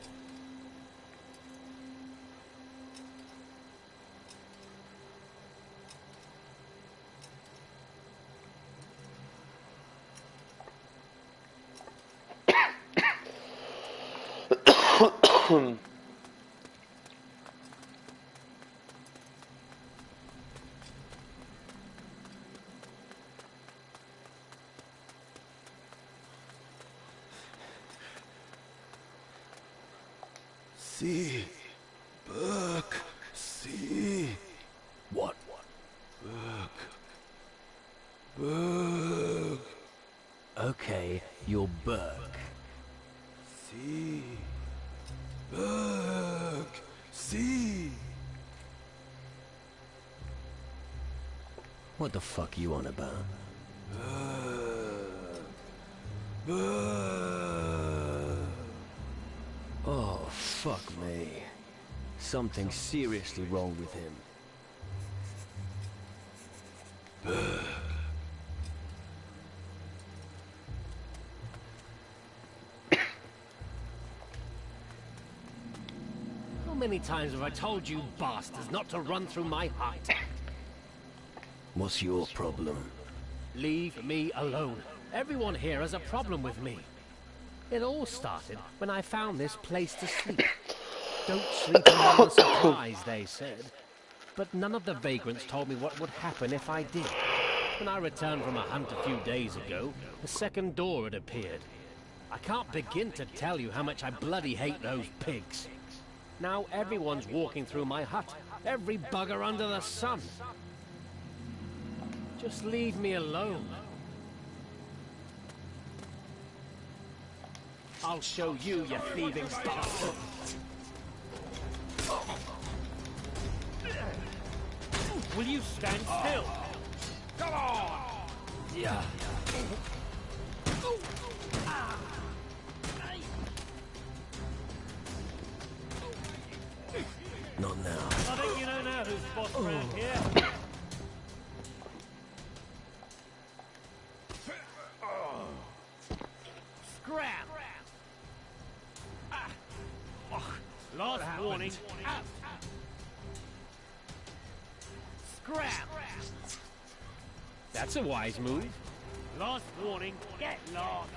See, Burke, see. What? Burke. Okay, you're Burke. See, Burke, see. What the fuck are you on about? Oh, fuck me. Something's seriously wrong with him. How many times have I told you bastards not to run through my hut? What's your problem? Leave me alone. Everyone here has a problem with me. It all started when I found this place to sleep. Don't sleep around the supplies, they said. but none of the vagrants told me what would happen if I did. When I returned from a hunt a few days ago, a second door had appeared. I can't begin to tell you how much I bloody hate those pigs. Now everyone's walking through my hut. Every bugger under the sun. Just leave me alone. I'll show you, you thieving bastard. Will you stand still? Come on! Yeah. Not now. I think you know now who's boss around here. Scrap! Last warning. Out. Scrap! That's a wise move. Last warning. Get lost.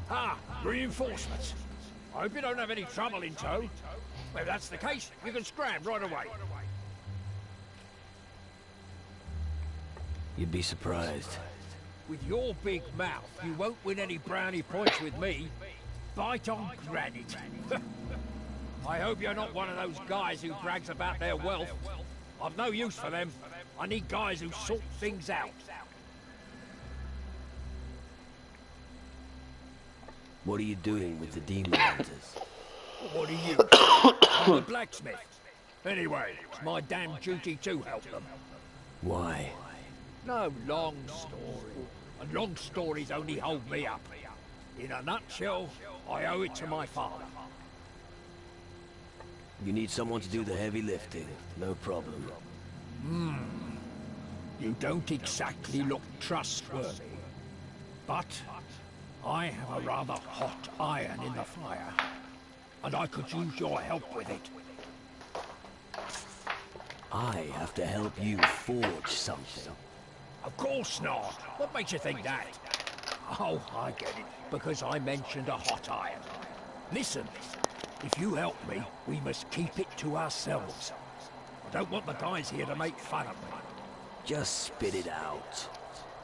Ah, reinforcements. I hope you don't have any trouble in tow. Well, if that's the case, you can scram right away. You'd be surprised. With your big mouth, you won't win any brownie points with me. Bite on granite. I hope you're not one of those guys who brags about their wealth. I've no use for them. I need guys who sort things out. What are you doing with the demon hunters? What are you? I'm a blacksmith. Anyway, it's my damn duty to help them. Why? No long story. And long stories only hold me up. In a nutshell, I owe it to my father. You need someone to do the heavy lifting. No problem. You don't exactly look trustworthy. But I have a rather hot iron in the fire. And I could use your help with it. I have to help you forge something. Of course not. What makes you think that? Oh, I get it. Because I mentioned a hot iron. Listen, if you help me, we must keep it to ourselves. I don't want the guys here to make fun of me. Just spit it out.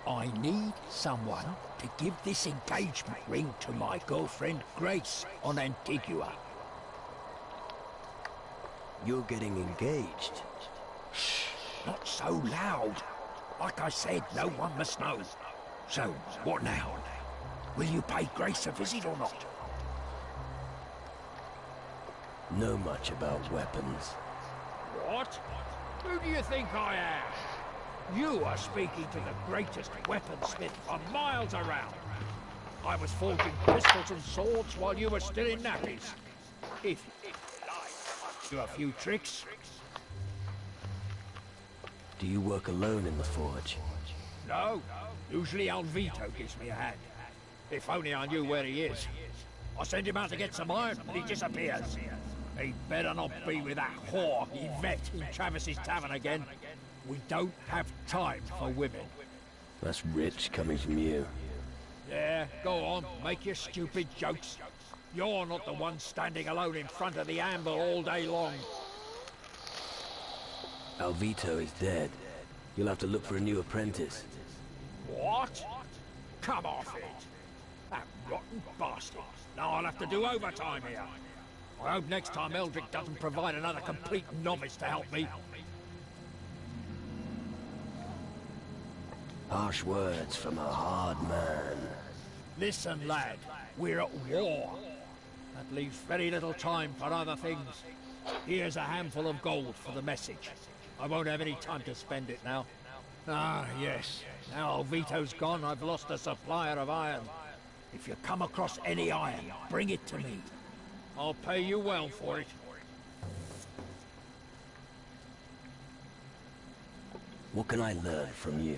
I need someone to give this engagement ring to my girlfriend Grace on Antigua. You're getting engaged. Shh, not so loud. Like I said, no one must know. So, what now? Will you pay Grace a visit or not? Know much about weapons. What? Who do you think I am? You are speaking to the greatest weaponsmith for miles around. I was forging pistols and swords while you were still in nappies. If you like, do a few tricks. Do you work alone in the forge? No. Usually Alvito gives me a hand. If only I knew where he is. I send him out to get some iron, and he disappears. He better not be with that whore Yvette in Travis's tavern again. We don't have time for women. That's rich coming from you. Yeah, go on, make your stupid jokes. You're not the one standing alone in front of the amber all day long. Alvito is dead. You'll have to look for a new apprentice. What? Come off it. That rotten bastard. Now I'll have to do overtime here. I hope next time Eldrick doesn't provide another complete novice to help me. Harsh words from a hard man. Listen, lad. We're at war. That leaves very little time for other things. Here's a handful of gold for the message. I won't have any time to spend it now. Ah, yes. Now Alvito's gone, I've lost a supplier of iron. If you come across any iron, bring it to me. I'll pay you well for it. What can I learn from you?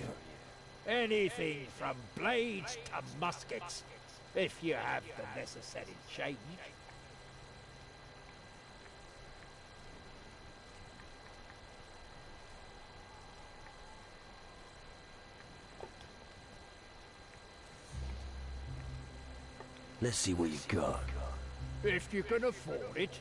Anything from blades to muskets, if you have the necessary change. Let's see what you got. If you can afford it.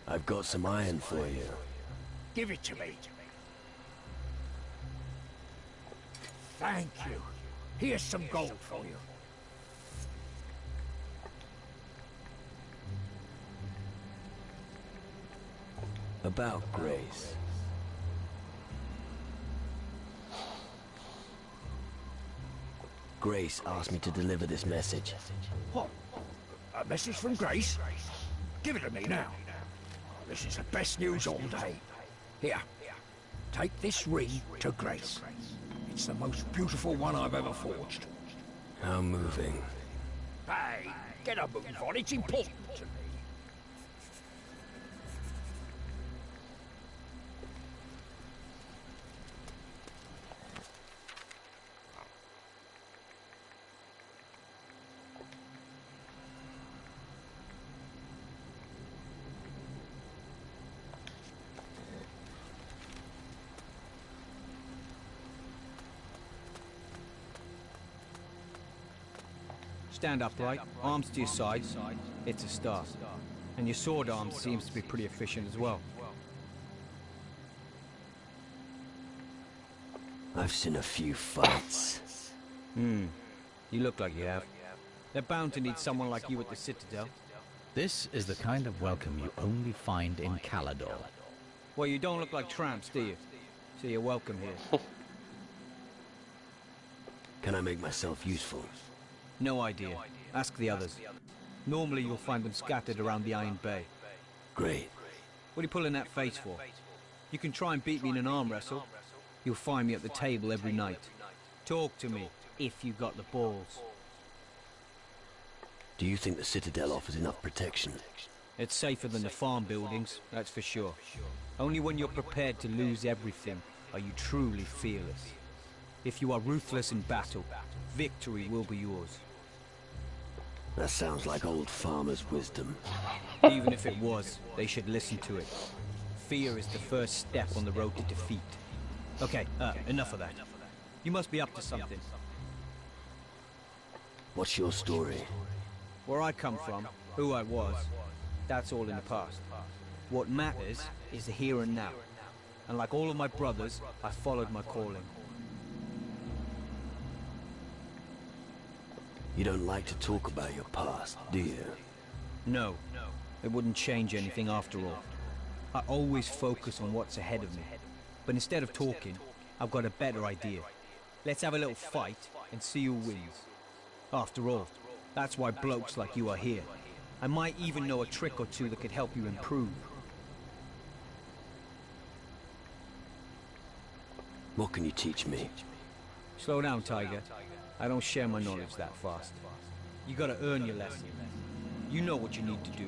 I've got some iron for you. Give it to me. Thank you. Here's some gold for you. About Grace. Grace asked me to deliver this message. What? A message from Grace? Give it to me now. This is the best news all day. Here, take this ring to Grace. It's the most beautiful one I've ever forged. How moving. Hey, get a move on, it's important to me. Stand upright, arms to your sides. It's a start. And your sword arm seems to be pretty efficient as well. I've seen a few fights. You look like you have. They're bound to need someone like you at the Citadel. This is the kind of welcome you only find in Calador. Well, you don't look like tramps, do you? So you're welcome here. Can I make myself useful? No idea. Ask the others. Normally you'll find them scattered around the Iron Bay. Great. What are you pulling that face for? You can try and beat me in an arm wrestle. You'll find me at the table every night. Talk to me, if you got the balls. Do you think the Citadel offers enough protection? It's safer than the farm buildings, that's for sure. Only when you're prepared to lose everything are you truly fearless. If you are ruthless in battle, victory will be yours. That sounds like old farmer's wisdom. Even if it was, they should listen to it. Fear is the first step on the road to defeat. Okay, enough of that. You must be up to something. What's your story? Where I come from, who I was, that's all in the past. What matters is the here and now. And like all of my brothers, I followed my calling. You don't like to talk about your past, do you? No. It wouldn't change anything after all. I always focus on what's ahead of me. But instead of talking, I've got a better idea. Let's have a little fight and see who wins. After all, that's why blokes like you are here. I might even know a trick or two that could help you improve. What can you teach me? Slow down, Tiger. I don't share my knowledge that fast. You gotta earn your lesson. You know what you need to do.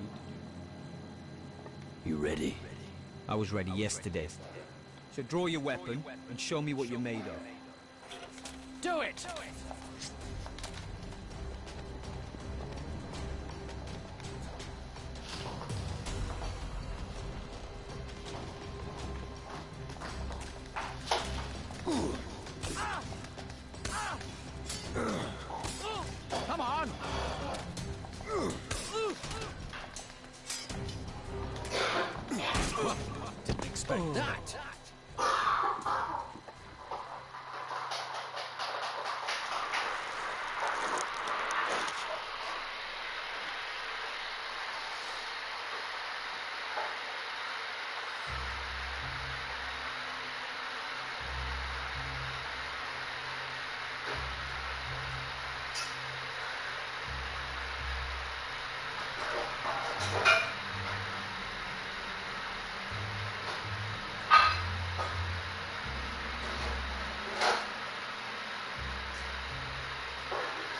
You ready? I was ready yesterday. So draw your weapon and show me what you're made of. Do it! Come on! Didn't expect that.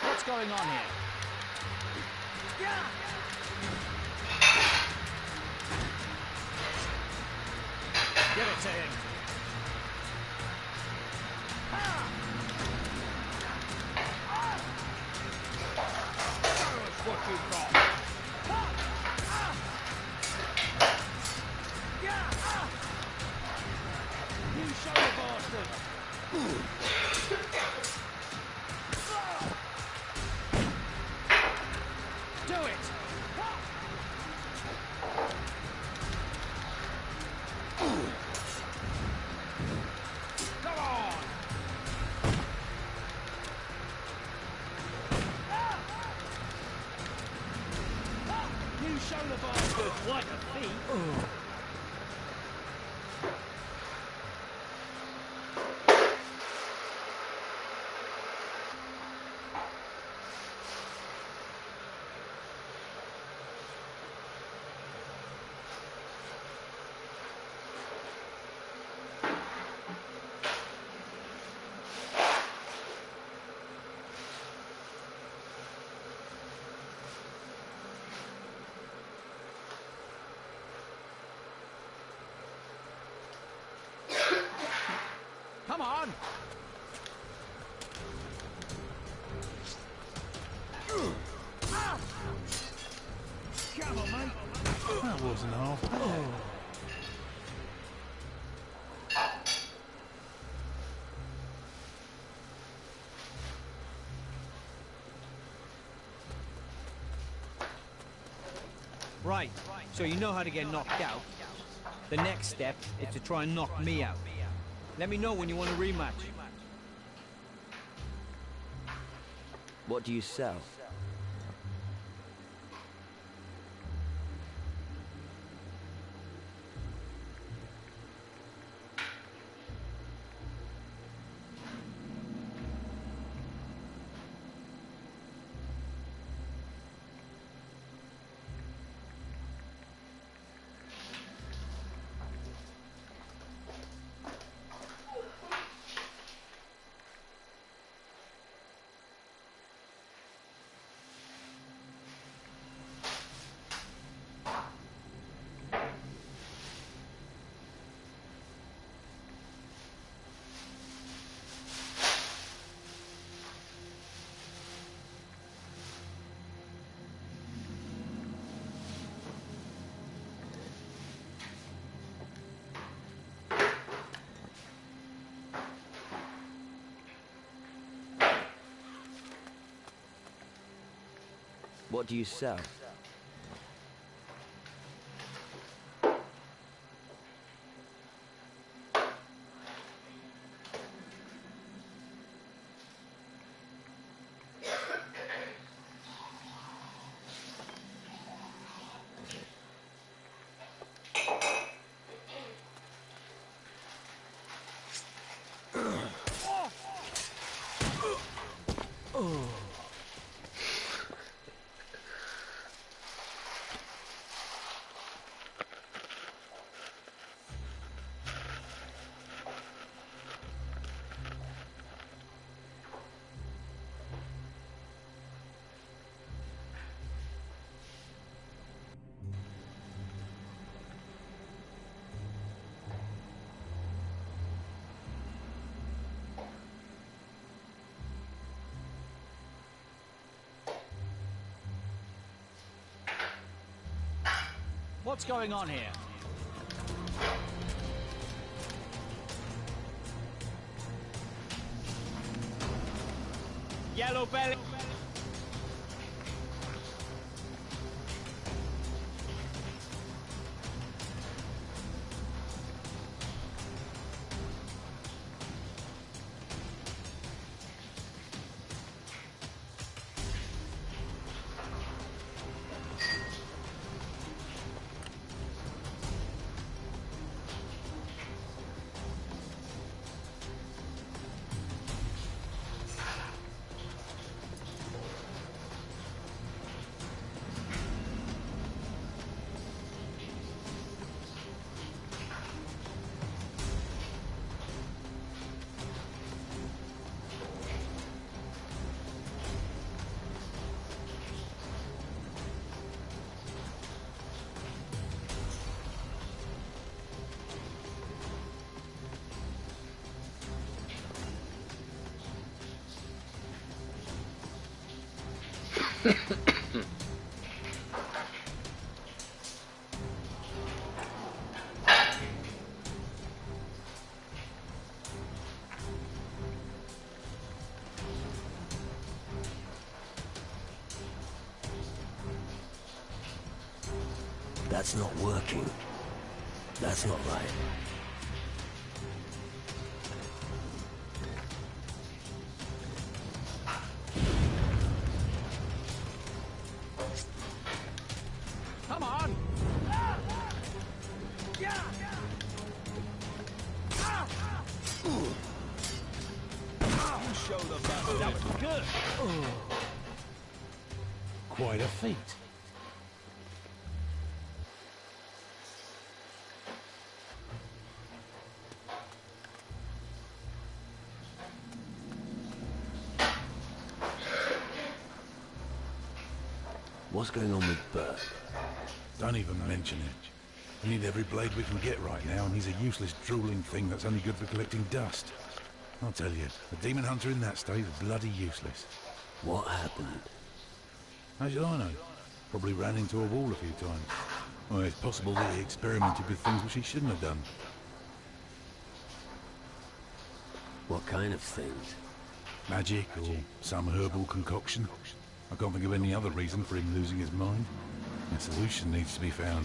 What's going on here? Give it to him. Show us what you've got. You show the bastard. Do it! Come on! You show the bastard what a feat! Come on! Come on, mate. That wasn't half bad. Right, so you know how to get knocked out. The next step is to try and knock me out. Let me know when you want a rematch. What do you sell? What do you sell? What's going on here? Yellow belly. That's not working. That's not right. Come on! You show them that. That was good. Quite a feat. What's going on with Bert? Don't even mention it. We need every blade we can get right now, and he's a useless, drooling thing that's only good for collecting dust. I'll tell you, a demon hunter in that state is bloody useless. What happened? How should I know? Probably ran into a wall a few times. Well, it's possible that he experimented with things which he shouldn't have done. What kind of things? Magic, or some herbal concoction. I can't think of any other reason for him losing his mind. A solution needs to be found.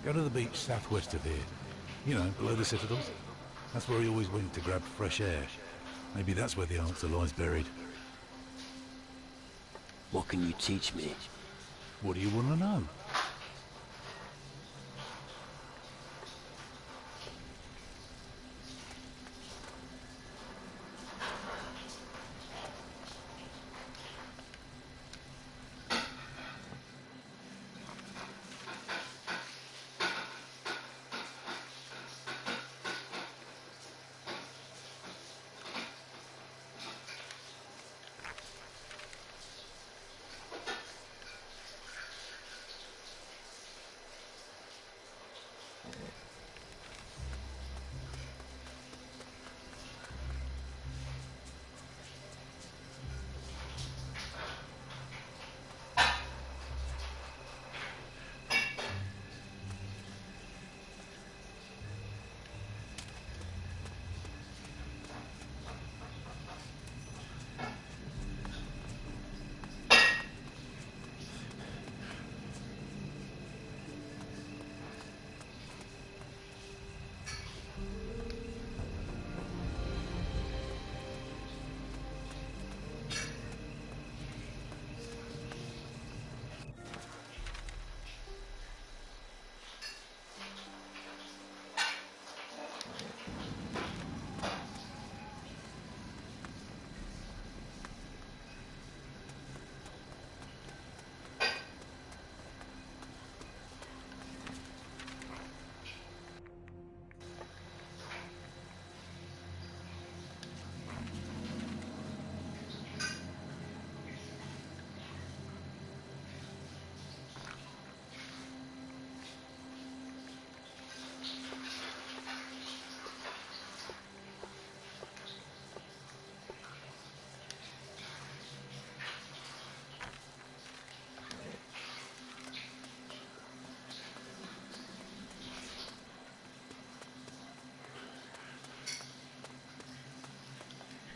Go to the beach southwest of here. You know, below the Citadel. That's where he always went to grab fresh air. Maybe that's where the answer lies buried. What can you teach me? What do you want to know?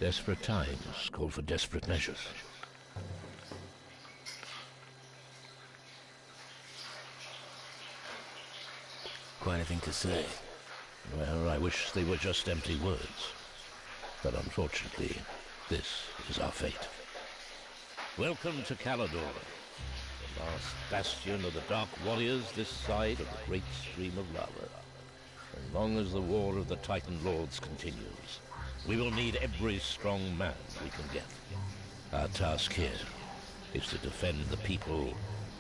Desperate times call for desperate measures. Quite a thing to say. Well, I wish they were just empty words. But unfortunately, this is our fate. Welcome to Calador, the last bastion of the Dark Warriors this side of the great stream of lava. As long as the war of the Titan Lords continues, we will need every strong man we can get. Our task here is to defend the people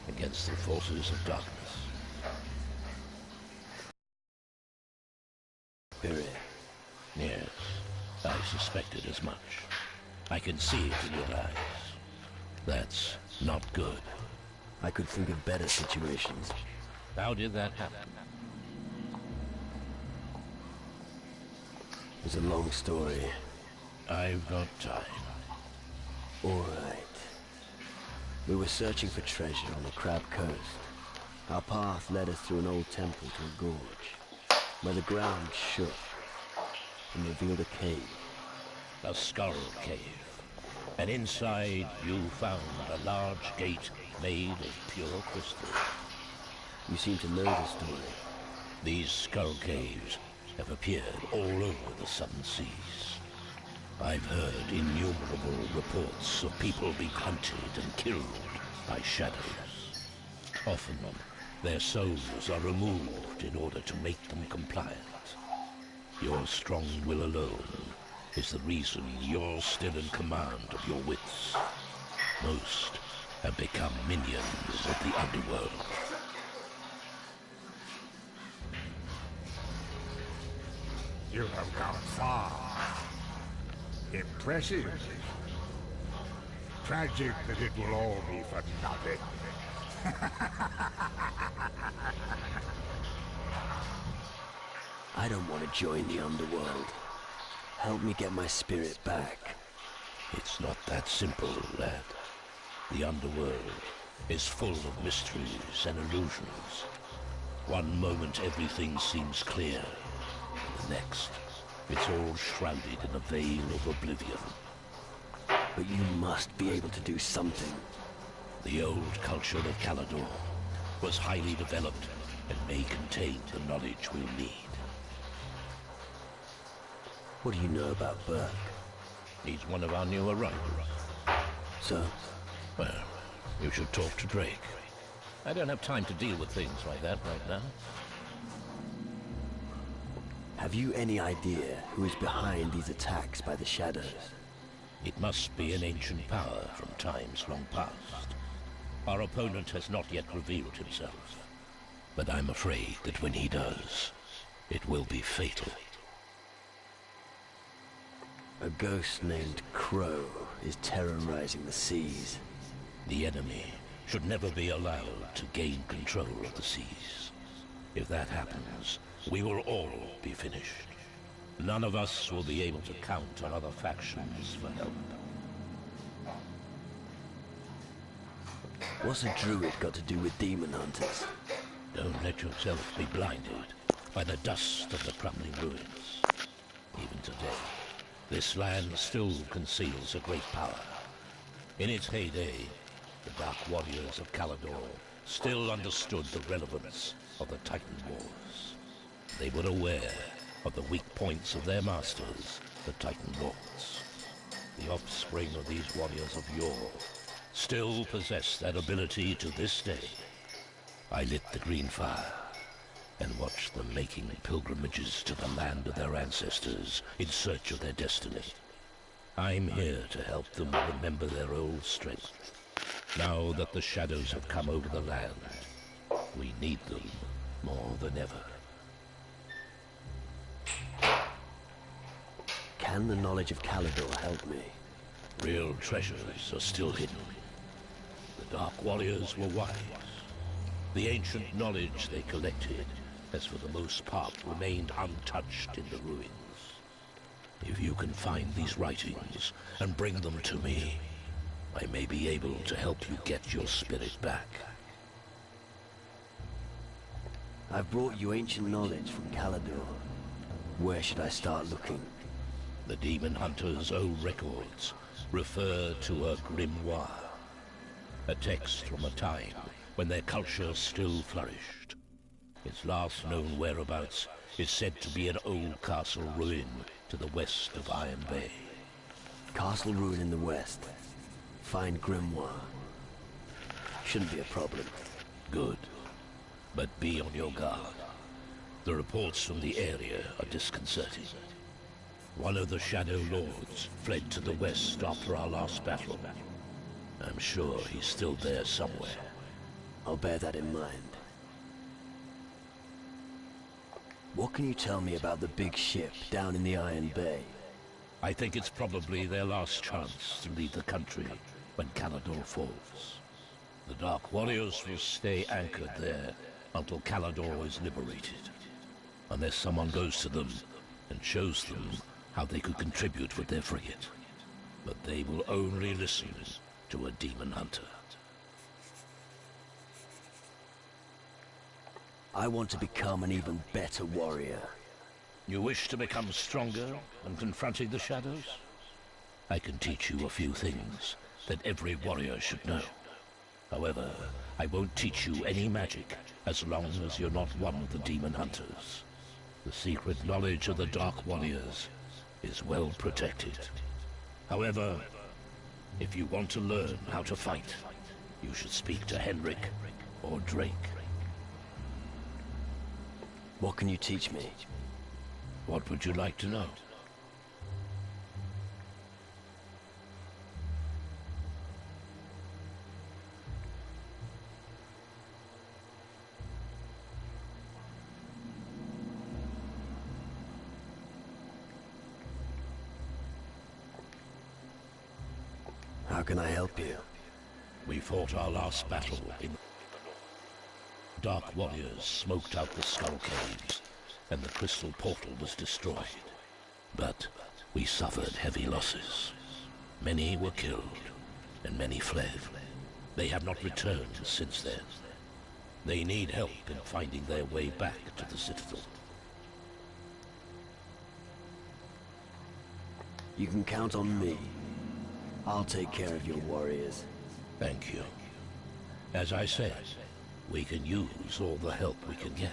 against the forces of darkness. Period. Yes, I suspected as much. I can see it in your eyes. That's not good. I could think of better situations. How did that happen? It's a long story. I've got time. All right. We were searching for treasure on the Crab Coast. Our path led us through an old temple to a gorge, where the ground shook and revealed a cave. A skull cave. And inside you found a large gate made of pure crystal. You seem to know the story. These skull caves have appeared all over the Southern Seas. I've heard innumerable reports of people being hunted and killed by shadows. Often, their souls are removed in order to make them compliant. Your strong will alone is the reason you're still in command of your wits. Most have become minions of the underworld. You have come far. Impressive. Tragic that it will all be for nothing. I don't want to join the underworld. Help me get my spirit back. It's not that simple, lad. The underworld is full of mysteries and illusions. One moment everything seems clear. The next, it's all shrouded in a veil of oblivion. But you must be able to do something. The old culture of Calador was highly developed and may contain the knowledge we'll need. What do you know about Burke? He's one of our new arrivals. So? Well, you should talk to Drake. I don't have time to deal with things like that right now. Have you any idea who is behind these attacks by the Shadows? It must be an ancient power from times long past. Our opponent has not yet revealed himself. But I'm afraid that when he does, it will be fatal. A ghost named Crow is terrorizing the seas. The enemy should never be allowed to gain control of the seas. If that happens, we will all be finished. None of us will be able to count on other factions for help. What's a druid got to do with demon hunters? Don't let yourself be blinded by the dust of the crumbling ruins. Even today, this land still conceals a great power. In its heyday, the Dark Warriors of Calador still understood the relevance of the Titan Wars. They were aware of the weak points of their masters, the Titan Lords. The offspring of these warriors of yore still possess that ability to this day. I lit the green fire and watched them making pilgrimages to the land of their ancestors in search of their destiny. I'm here to help them remember their old strength. Now that the shadows have come over the land, we need them more than ever. Can the knowledge of Calador help me? Real treasures are still hidden. The Dark Warriors were wise. The ancient knowledge they collected has for the most part remained untouched in the ruins. If you can find these writings and bring them to me, I may be able to help you get your spirit back. I've brought you ancient knowledge from Calador. Where should I start looking? The Demon Hunter's old records refer to a grimoire, a text from a time when their culture still flourished. Its last known whereabouts is said to be an old castle ruin to the west of Iron Bay. Castle ruin in the west. Find grimoire. Shouldn't be a problem. Good. But be on your guard. The reports from the area are disconcerting. One of the Shadow Lords fled to the west after our last battle. I'm sure he's still there somewhere. I'll bear that in mind. What can you tell me about the big ship down in the Iron Bay? I think it's probably their last chance to leave the country when Calador falls. The Dark Warriors will stay anchored there until Calador is liberated. Unless someone goes to them and shows them how they could contribute with their frigate. But they will only listen to a demon hunter. I want to become an even better warrior. You wish to become stronger when confronting the shadows? I can teach you a few things that every warrior should know. However, I won't teach you any magic as long as you're not one of the demon hunters. The secret knowledge of the Dark Warriors is well protected. However, if you want to learn how to fight, you should speak to Henrik or Drake. What can you teach me? What would you like to know? How can I help you? We fought our last battle in... Dark Warriors smoked out the Skull Caves, and the Crystal Portal was destroyed. But we suffered heavy losses. Many were killed, and many fled. They have not returned since then. They need help in finding their way back to the Citadel. You can count on me. I'll take care of your warriors. Thank you. As I said, we can use all the help we can get.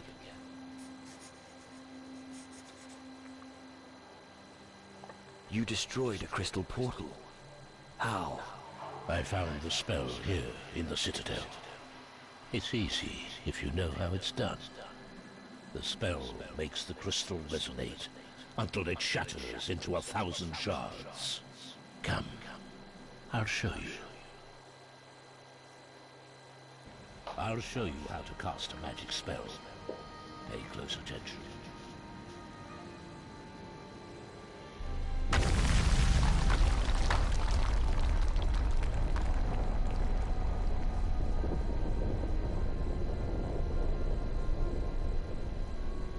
You destroyed a crystal portal. How? I found the spell here in the Citadel. It's easy if you know how it's done. The spell makes the crystal resonate until it shatters into 1,000 shards. Come, I'll show you. I'll show you how to cast a magic spell. Pay close attention.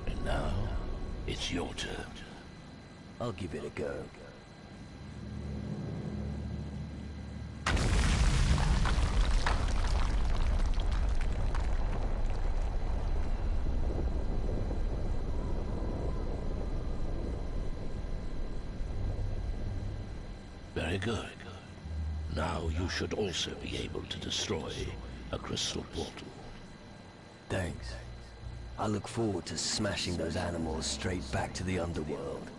And now, it's your turn. I'll give it a go. Very good. Now you should also be able to destroy a crystal portal. Thanks. I look forward to smashing those animals straight back to the underworld.